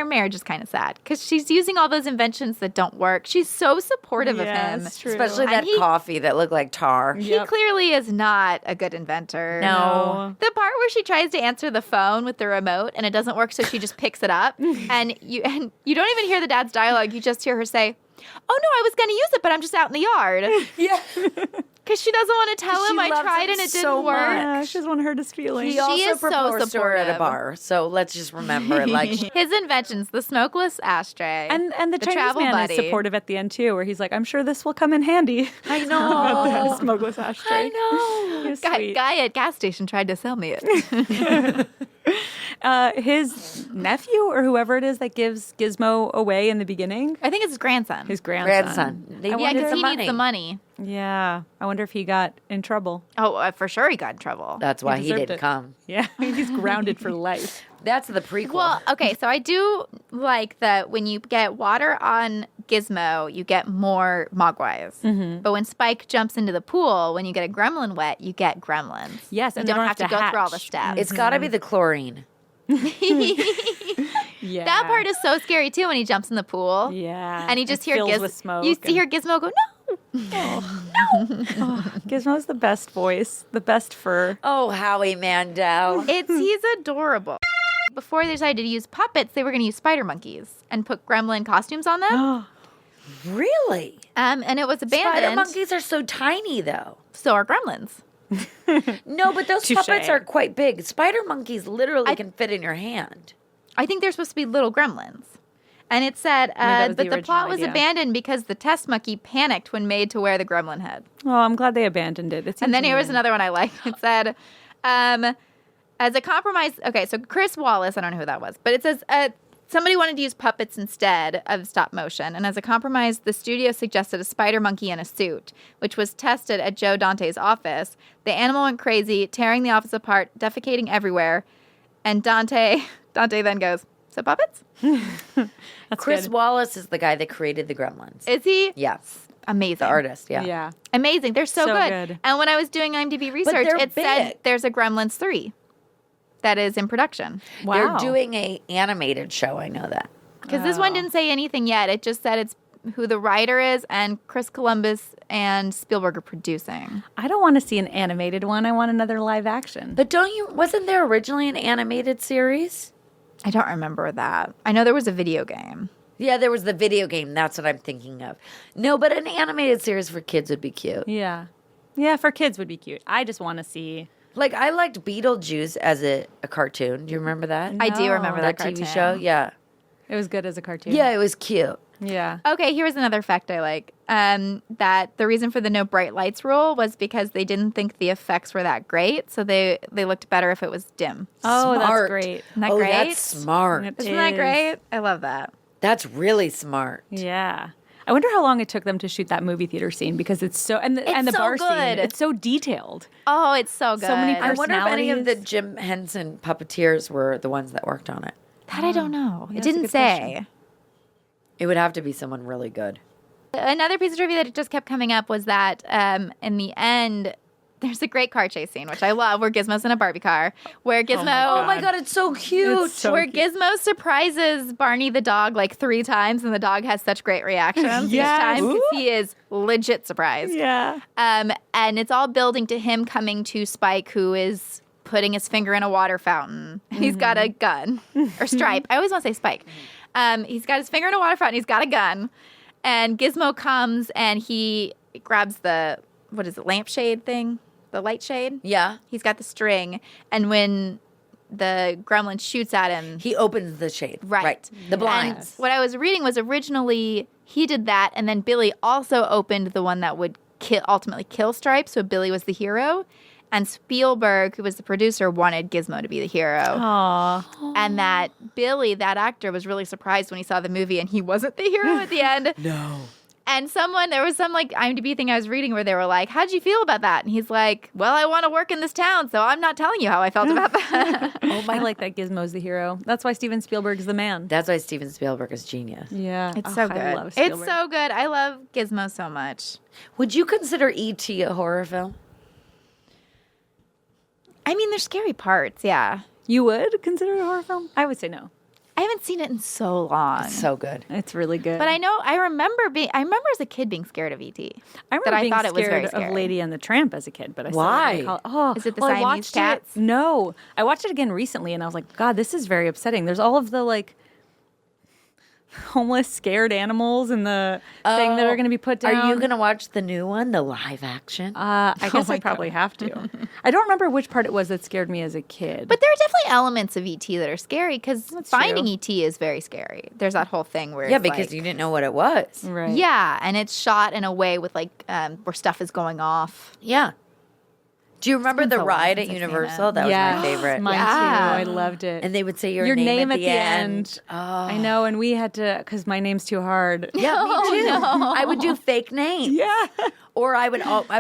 marriage is kind of sad because she's using all those inventions that don't work. She's so supportive of him. Yes, true. Especially And that he- coffee that looked like tar. He clearly is not a good inventor. No. The part where she tries to answer the phone with the remote and it doesn't work, so she just picks it up, and you don't even hear the dad's dialogue. You just hear her say, "Oh no, I was going to use it, but I'm just out in the yard," Yeah. because she doesn't want to tell She him I loves tried it and it so didn't work. much. Yeah, she doesn't want to hurt his feelings. He also is so proposed to her at a supportive. bar. So let's just remember, like, His inventions, the smokeless ashtray, and the Chinese travel man buddy. is supportive at the end too, where he's like, "I'm sure this will come in handy." I About know. the smokeless ashtray. I know. He was Guy, sweet. guy at gas station tried to sell me it. His nephew or whoever it is that gives Gizmo away in the beginning, I think it's his grandson. his grandson. Grandson. They yeah, wanted because the he money. needs the money. Yeah, I wonder if he got in trouble. Oh, for sure he got in trouble. That's why he deserved didn't it. come. Yeah, he's grounded for life. That's the prequel. Well, okay, so I do like that when you get water on Gizmo, you get more mogwais. Mm-hmm. But when Spike jumps into the pool, when you get a gremlin wet, you get gremlins. Yes, you and don't, they don't have to go through all the hatch. steps. it's got to be the chlorine. Yeah, That part is so scary too when he jumps in the pool. Yeah, And you just it hear fills with smoke. You hear Gizmo go, "No." Gizmo's the best voice, the best fur. Oh, Howie Mandel. He's adorable. Before they decided to use puppets, they were going to use spider monkeys and put gremlin costumes on them. Really? And it was abandoned. Spider monkeys are so tiny, though. So are gremlins. No, but those Touche. puppets are quite big. Spider monkeys literally can fit in your hand. I think they're supposed to be little gremlins. And it said, that was but the the plot original was idea. abandoned because the test monkey panicked when made to wear the gremlin head. Oh, I'm glad they abandoned it. It And then seems here was mean. another one I liked. It said, as a compromise, okay, so Chris Wallace, I don't know who that was, but it says, somebody wanted to use puppets instead of stop motion. And as a compromise, the studio suggested a spider monkey in a suit, which was tested at Joe Dante's office. The animal went crazy, tearing the office apart, defecating everywhere. And Dante then goes, "So puppets? That's Chris good. Wallace is the guy that created the Gremlins. Is he?" Yes. Amazing. The artist, yeah. Yeah. Amazing. They're so, So good. good. And when I was doing IMDb research, they're it said big. there's a Gremlins 3 that is in production. Wow. They're doing a animated show, I know that. Because this one didn't say anything yet. It just said it's who the writer is and Chris Columbus and Spielberg are producing. I don't want to see an animated one. I want another live action. But wasn't there originally an animated series? I don't remember that. I know there was a video game. Yeah, there was the video game. That's what I'm thinking of. No, but an animated series for kids would be cute. Yeah. Yeah, for kids would be cute. I just want to see. Like, I liked Beetlejuice as a cartoon. Do you remember that? I do remember that that TV cartoon. show? Yeah. It was good as a cartoon. Yeah, it was cute. Yeah. Okay, here's another fact I like. That the reason for the no bright lights rule was because they didn't think the effects were that great, so they looked better if it was dim. Oh, that's Smart. great. Isn't that Oh, great? that's smart. It Isn't that is. great? I love that. That's really smart. Yeah. I wonder how long it took them to shoot that movie theater scene because it's so and the It's so bar scene. good. It's so detailed. Oh, it's so good. So many I wonder if any of the Personalities. Jim Henson puppeteers were the ones that worked on it. That I don't know. Yeah, It that's a didn't good say. question. It would have to be someone really good. Another piece of trivia that just kept coming up was that in the end, there's a great car chase scene, which I love, where Gizmo's in a Barbie car, where Gizmo, Oh my God, it's so cute. It's so where cute. Gizmo surprises Barney the dog like 3 times, and the dog has such great reactions each Yes. time because he is legit surprised. Yeah. And it's all building to him coming to Spike, who is putting his finger in a water fountain. He's got a gun or Stripe. I always want to say Spike. He's got his finger in a water fountain. He's got a gun. And Gizmo comes and he grabs the, what is it, lampshade thing? The light shade? Yeah. He's got the string. And when the gremlin shoots at him. He opens the shade. Right. The blinds. And what I was reading was originally he did that, and then Billy also opened the one that would ultimately kill Stripe, so Billy was the hero. And Spielberg, who was the producer, wanted Gizmo to be the hero. Aww. And that Billy, that actor, was really surprised when he saw the movie and he wasn't the hero at the end. No. And there was some like IMDb thing I was reading where they were like, how'd you feel about that? And he's like, well, I want to work in this town, so I'm not telling you how I felt about that. I like that Gizmo's the hero. That's why Steven Spielberg's the man. That's why Steven Spielberg is genius. Yeah. It's so good. I love It's Spielberg. so good. I love Gizmo so much. Would you consider E.T. a horror film? I mean, there's scary parts, yeah. You would consider it a horror film? I would say no. I haven't seen it in so long. So good. It's really good. But I remember as a kid being scared of E.T. I remember being thought it was scared very of scary. Lady and the Tramp as a kid, but I still Why? didn't recall. Oh, Is it the I Siamese watched cats? It. No, I watched it again recently, and I was like, God, this is very upsetting. There's all of the like homeless, scared animals in the thing that are going to be put down. Are you going to watch the new one, the live action? I guess I probably have to. I don't remember which part it was that scared me as a kid. But there are definitely elements of E.T. that are scary because finding true. E.T. is very scary. There's that whole thing where yeah, it's because like, you didn't know what it was. right. yeah, and it's shot in a way with like where stuff is going off. Yeah. Do you remember been the so long ride since at I've seen Universal? it. That was Yeah. my favorite. Mine Yeah. too. I loved it. And they would say your, Your name at the end. Oh. I know, and we had to, because my name's too hard. Yeah, me too. I would do fake names. Yeah. Or I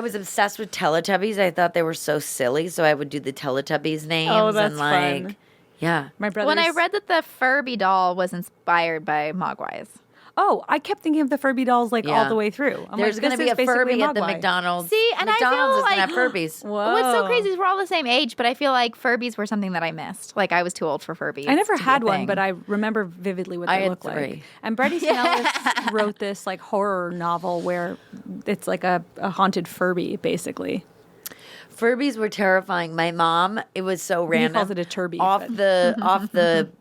was obsessed with Teletubbies. I thought they were so silly, so I would do the Teletubbies names. Oh, that's and like, fun. Yeah. My brother. When I read that the Furby doll was inspired by Mogwais. Oh, I kept thinking of the Furby dolls like Yeah. all the way through. I'm There's like, going to this be is a basically Furby at the Mogwai. McDonald's. See, and I feel McDonald's is like going to have Furbies. Whoa. What's so crazy is we're all the same age, but I feel like Furbies were something that I missed. Like I was too old for Furbies. I never to be a had one, thing. but I remember vividly what I they had look 3. like. And Bret Easton Ellis wrote this like horror novel where it's like a haunted Furby, basically. Furbies were terrifying. My mom, it was so random. calls it a turby, Off but-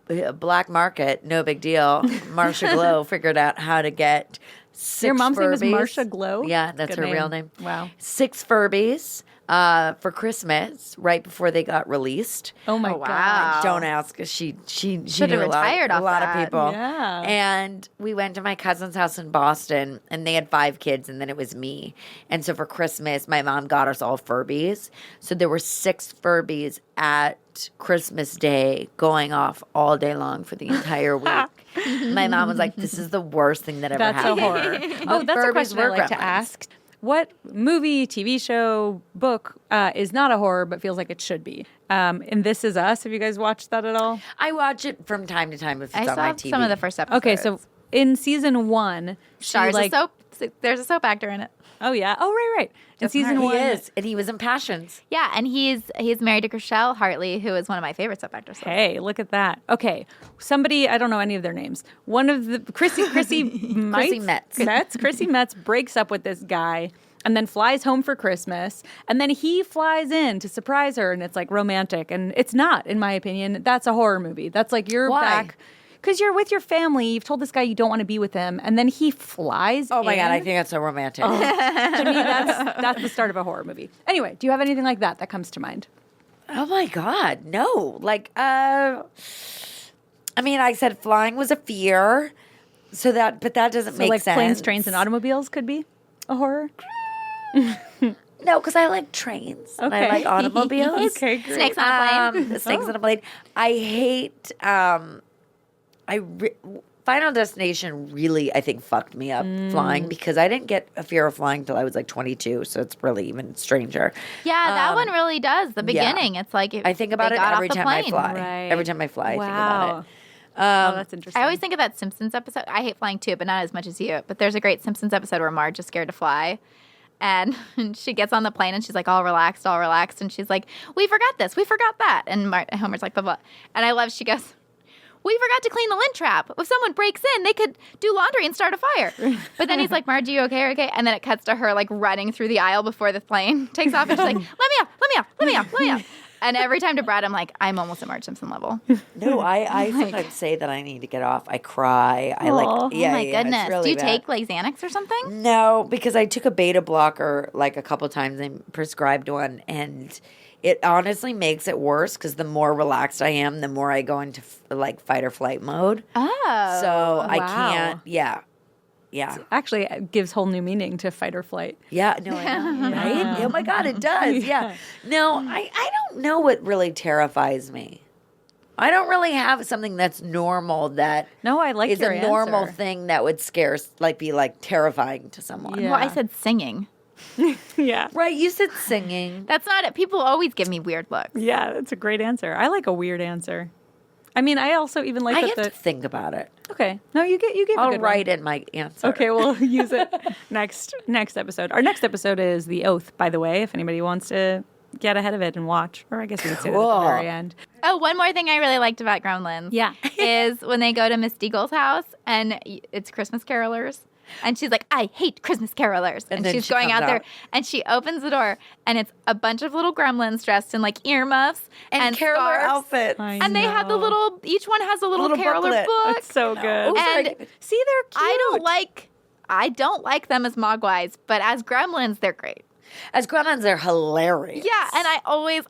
the black market, no big deal. Marcia Glow figured out how to get 6 Your mom's name is Furbies. Marcia Glow? Yeah, that's Good her real name. Wow. 6 Furbies for Christmas right before they got released. Oh my Oh, wow. God. Don't ask. She Should've knew retired a off lot that. of people. Yeah. And we went to my cousin's house in Boston, and they had 5 kids, and then it was me. And so for Christmas, my mom got us all Furbies. So there were 6 Furbies at Christmas Day going off all day long for the entire week. My mom was like, "This is the worst thing that ever That's a happened." horror. But That's Furbies a question I were like to gremlins. ask. What movie, TV show, book is not a horror but feels like it should be? And This Is Us. Have you guys watched that at all? I watch it from time to time if it's I on my saw TV. some of the first episodes. Okay, so in season 1, she Stars like, a soap. There's a soap actor in it. oh yeah, oh right. In Justin season Hartley. 1, He is, and he was in Passions. Yeah, and he's married to Chriselle Hartley, who is one of my favorite soap actors. Hey, look at that. Okay, somebody, I don't know any of their names. One of the Chrissy Metz. Chrissy Metz breaks up with this guy and then flies home for Christmas, and then he flies in to surprise her, and it's like romantic, and it's not, in my opinion. That's a horror movie. That's like you're Why? back because you're with your family. You've told this guy you don't want to be with him, and then he flies. Oh my in. God, I think that's so romantic. To me, that's the start of a horror movie. Anyway, do you have anything like that comes to mind? Oh my God, no. Like, I mean, I said flying was a fear, but that doesn't So make like sense. planes, trains, and automobiles could be a horror. No, because I like trains and I Okay. like automobiles. Okay, great. Snakes on a plane. The snakes on a plane. I hate. Final Destination really, I think, fucked me up flying because I didn't get a fear of flying till I was like 22, so it's really even stranger. Yeah, that one really does. The yeah. beginning, it's like I think about they it got every off the time I plane. fly. Right. Every time I fly, I think about it. Oh, that's interesting. I always think of that Simpsons episode. I hate flying too, but not as much as you. But there's a great Simpsons episode where Marge is scared to fly. And she gets on the plane and she's like all relaxed. And she's like, we forgot this, we forgot that. And Homer's like, blah, blah. And I love, she goes, we forgot to clean the lint trap. If someone breaks in, they could do laundry and start a fire. But then he's like, Marge, you okay? Okay. And then it cuts to her like running through the aisle before the plane takes off. And she's like, let me out. And every time to Brad, I'm like, I'm almost at Marge Simpson level. No, I sometimes say that I need to get off. I cry. I Aw. like, Oh yeah, my yeah, goodness. It's really Do you bad. take like Xanax or something? No, because I took a beta blocker like a couple times and prescribed one, and it honestly makes it worse because the more relaxed I am, the more I go into like fight or flight mode. Oh. So I wow. can't. Yeah. Actually, it gives whole new meaning to fight or flight. Yeah, no, I know, right? Oh my God, it does. Yeah. No, I don't know what really terrifies me. I don't really have something that's normal that No, I like is your a normal answer. thing that would scare, like, be like terrifying to someone. Yeah. Well, I said singing. Yeah. Right? You said singing. That's not it. People always give me weird looks. Yeah, that's a great answer. I like a weird answer. I mean, I also even like I that have to think about it. Okay. No, you gave a I'll good write one. in my answer. Okay, we'll use it next episode. Our next episode is The Oath, by the way, if anybody wants to get ahead of it and watch. Or I guess we could say that at Cool. the very end. Oh, one more thing I really liked about Gremlins. Yeah. is when they go to Miss Deagle's house and it's Christmas carolers. And she's like, I hate Christmas carolers. And then she's she going comes out there out. and she opens the door and it's a bunch of little gremlins dressed in like earmuffs And caroler scarves. outfits. And they have the little, each one has a little Little caroler booklet. book. That's so good. And See, they're cute. I don't like them as Mogwais, but as gremlins, they're great. As Gremlins, they're hilarious. Yeah, and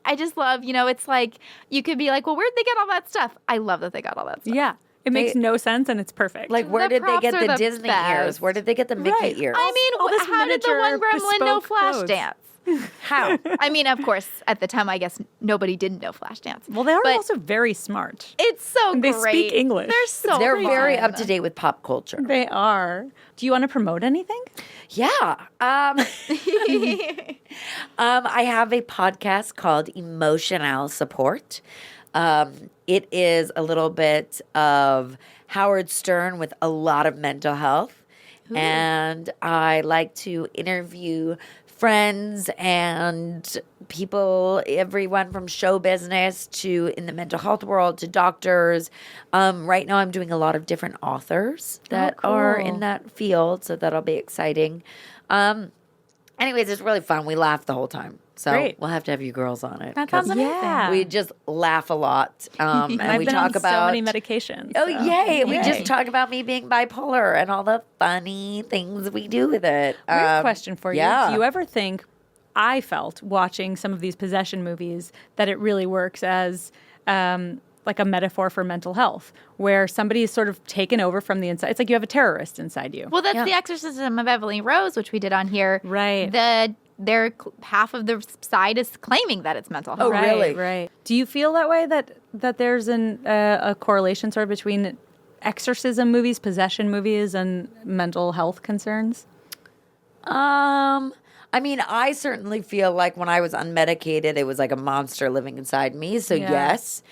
I just love, it's like, you could be like, well, where'd they get all that stuff? I love that they got all that stuff. Yeah. It makes no sense and it's perfect. Like, where The did they props get are the the Disney best. ears? Where did they get the Mickey Right. ears? I mean, All this how did the one miniature, gremlin know bespoke clothes. Flashdance? How? I mean, of course, at the time, I guess nobody didn't know Flashdance. well, they are but also very smart. it's so And they great. speak English. They're so They're fun. very up to date with pop culture. They are. Do you want to promote anything? Yeah. I have a podcast called Emotional Support. It is a little bit of Howard Stern with a lot of mental health. And I like to interview friends and people, everyone from show business to in the mental health world to doctors. Right now I'm doing a lot of different authors that are cool. in that field, so that'll be exciting. Anyways, it's really fun. We laugh the whole time. So Great. we'll have to have you girls on it. That 'cause sounds amazing. Yeah. We just laugh a lot. And I've we been talk on about so many medications. Oh, so. yay. We Yay. just talk about me being bipolar and all the funny things we do with it. Weird question for you. yeah. Do you ever think I felt watching some of these possession movies that it really works as like a metaphor for mental health, where somebody is sort of taken over from the inside? It's like you have a terrorist inside you. Well, that's Yeah. the exorcism of Beverly Rose, which we did on here. Right. Their half of the side is claiming that it's mental health. Oh, Right, really? Right. Do you feel that way, that there's a correlation sort of between exorcism movies, possession movies, and mental health concerns? I mean, I certainly feel like when I was unmedicated, it was like a monster living inside me. So Yeah. yes,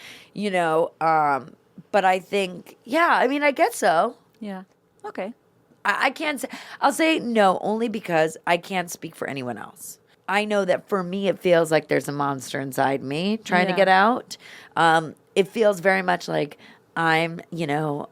but I think, yeah, I mean, I guess so. Yeah. Okay. I can't say, I'll say no, only because I can't speak for anyone else. I know that for me, it feels like there's a monster inside me trying to Yeah. get out. It feels very much like I'm, a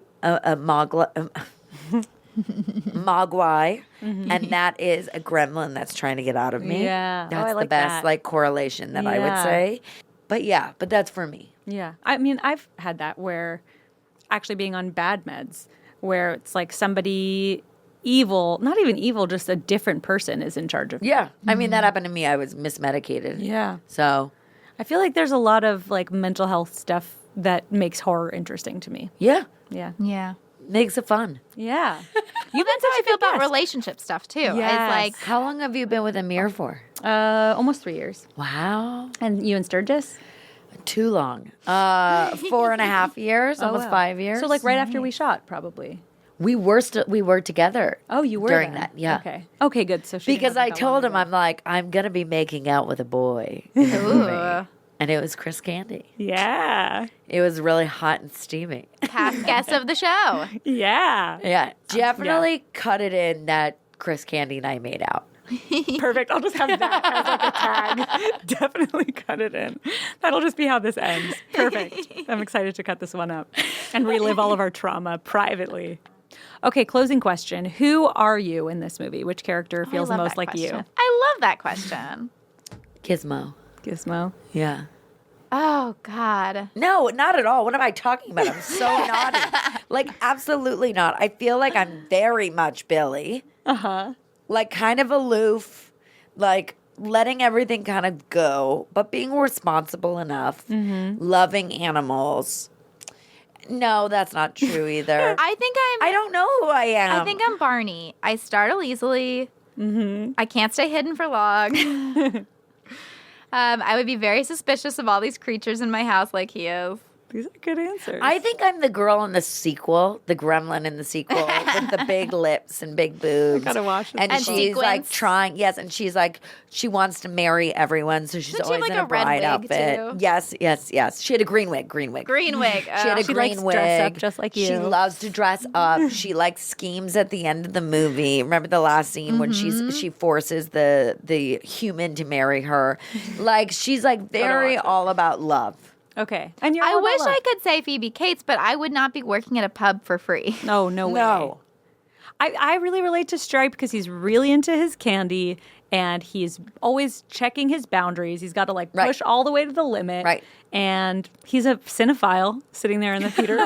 mogwai, and that is a gremlin that's trying to get out of me. Yeah. Oh, That's I the like best that. correlation that I would Yeah. say. But that's for me. Yeah. I mean, I've had that where actually being on bad meds, where it's like somebody evil, not even evil, just a different person is in charge of me. Yeah. I mean, that happened to me. I was mismedicated. Yeah. So, I feel like there's a lot of like mental health stuff that makes horror interesting to me. yeah, Yeah. Yeah. makes it fun. Yeah. Well, that's how I feel about relationship stuff too. Yes. It's like How long have you been with Amir for? Almost 3 years. Wow. And you and Sturgis? Too long. 4.5 years, almost wow. 5 years. So like right after we shot, probably. we were together. Oh, you were during then? that. Yeah. Okay. Okay, good. So she Because I told him, I'm like, I'm gonna be making out with a boy, in the movie. And it was Chris Candy. Yeah. It was really hot and steamy. past guest of the show. Yeah. Yeah, definitely cut it in that Chris Candy and I made out. Perfect. I'll just have that as like a tag. Definitely cut it in. That'll just be how this ends. Perfect. I'm excited to cut this one up and relive all of our trauma privately. Okay, closing question. Who are you in this movie? Which character I feels love most that like question. you? I love that question. Gizmo. Gizmo. Yeah. Oh God. No, not at all. What am I talking about? I'm so naughty. Like, absolutely not. I feel like I'm very much Billy. Uh-huh. Like, kind of aloof. Like, letting everything kind of go, but being responsible enough, loving animals. No, that's not true either. I don't know who I am. I think I'm Barney. I startle easily. I can't stay hidden for long. I would be very suspicious of all these creatures in my house like he is. These are good answers. I think I'm the girl in the sequel, the gremlin in the sequel, with the big lips and big boobs. I gotta watch this. And And she's like sequins. trying, and she's like, she wants to marry everyone, so she's Doesn't she have, always like, in a a red bride wig, outfit. too? Yes. She had a green wig. Green wig. She had a She green likes wig. dress up just like She you. loves to dress up. She like schemes at the end of the movie. Remember the last scene when she forces the human to marry her? Like she's like very all about love. Okay. And you're I all about wish love. I could say Phoebe Cates, but I would not be working at a pub for free. No way. No. I really relate to Stripe because he's really into his candy and he's always checking his boundaries. He's got to like Right. push all the way to the limit. Right. And he's a cinephile sitting there in the theater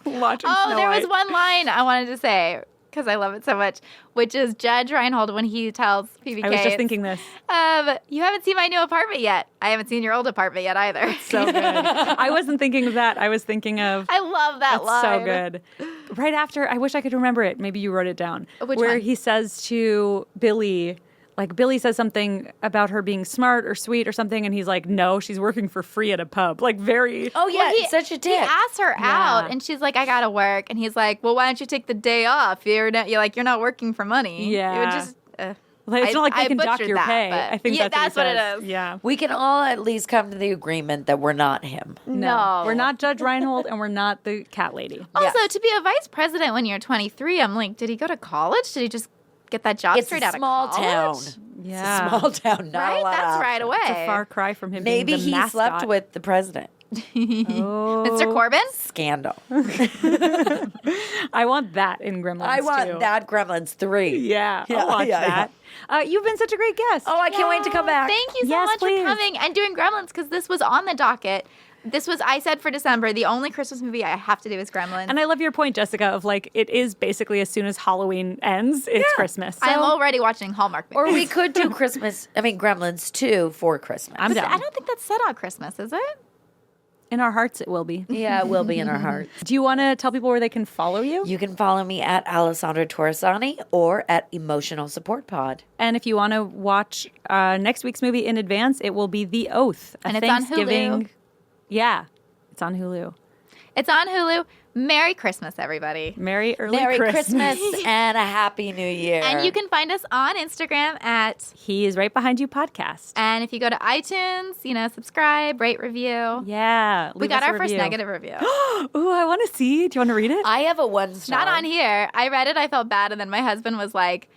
watching Oh, Snow there was White. one line I wanted to say because I love it so much, which is Judge Reinhold when he tells Phoebe I Cates, was just thinking this. you haven't seen my new apartment yet. I haven't seen your old apartment yet either. So good. I wasn't thinking of that. I was thinking of I love that that's line. so good. Right after, I wish I could remember it. Maybe you wrote it down. Which where one? he says to Billy, like Billy says something about her being smart or sweet or something, and he's like, "No, she's working for free at a pub." Like very. Oh yeah, Well, such a He dick. asks her out, and she's like, "I gotta work," and he's like, "Well, why don't you take the day off? You're not working for money." Yeah. it would just. Like, it's not like they can dock butchered your that, pay. but- I think yeah, that's what what it is. Yeah. We can all at least come to the agreement that we're not him. No. We're not Judge Reinhold, and we're not the cat lady. Also, Yes. to be a vice president when you're 23, I'm like, did he go to college? Did he just get that job It's straight a out small of college? town. Yeah. It's a small town. Not Right? a lot That's of right options. away. It's a far cry from him Maybe being the he mascot. slept with the president. Oh. Mr. Corbin? Scandal. I want that in Gremlins I want too. that Gremlins 3. Yeah, Yeah, I'll watch yeah, that. You've been such a great guest. Oh, I can't wait to come back. Thank you so Yes, much please. for coming and doing Gremlins because this was on the docket. This was, I said for December, the only Christmas movie I have to do is Gremlins. And I love your point, Jessica, of like, it is basically as soon as Halloween ends, it's Yeah. Christmas. So I'm already watching Hallmark movies. Or we could do Gremlins 2 for Christmas. I'm I down. don't think that's set on Christmas, is it? In our hearts, it will be. Yeah, it will be in our hearts. Do you want to tell people where they can follow you? You can follow me at Alessandra Torresani or at Emotional Support Pod. And if you want to watch next week's movie in advance, it will be The Oath. And it's on Hulu. Yeah, it's on Hulu. It's on Hulu. Merry Christmas, everybody. Merry early Merry Christmas. Christmas and a Happy New Year. And you can find us on Instagram at, He is right behind you podcast. and if you go to iTunes, subscribe, rate, review. Yeah. We leave got us a our first review. negative review. Ooh, I want to see. Do you want to read it? I have a 1-star. Not on here. I read it. I felt bad, and then my husband was like,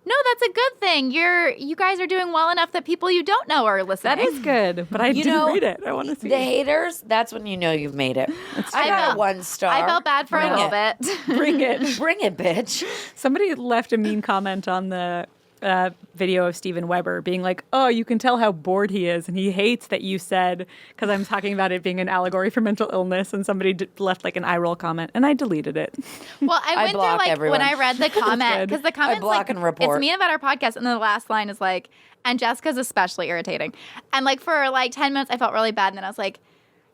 "No, that's a good thing. You guys are doing well enough that people you don't know are listening." That is good, but I didn't read it. I want to see The it. haters, that's when you know you've made it. I I got felt- a 1-star. I felt bad for Bring a little it. bit. Bring it. Bring it, bitch. Somebody left a mean comment on the video of Steven Weber being like, "Oh, you can tell how bored he is, and he hates that you said," because I'm talking about it being an allegory for mental illness, and somebody left like an eye roll comment, and I deleted it. Well, I went through block like everyone. when I read the comment good. because the comments block like and report. it's me about our podcast, and then the last line is like, and Jessica's especially irritating, and like for like 10 minutes I felt really bad, and then I was like,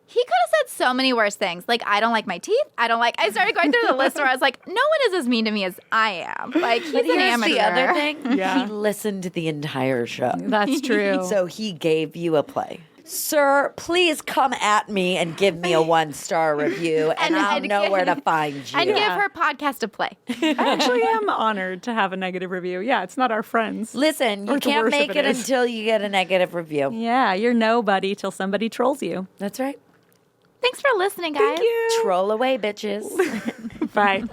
he could have said so many worse things. Like, I don't like my teeth. I started going through the list where I was like, no one is as mean to me as I am. Like, he's But an here's amateur. the other thing. Yeah. He listened to the entire show. That's true. So he gave you a play. Sir, please come at me and give me a 1-star review, and I'll and know give- where to find you. And give Yeah. her podcast a play. I actually am honored to have a negative review. Yeah, it's not our friends. Listen, Or you it's can't worse if make it it is. until you get a negative review. Yeah, you're nobody till somebody trolls you. That's right. Thanks for listening, guys. Thank you. Troll away, bitches. Bye.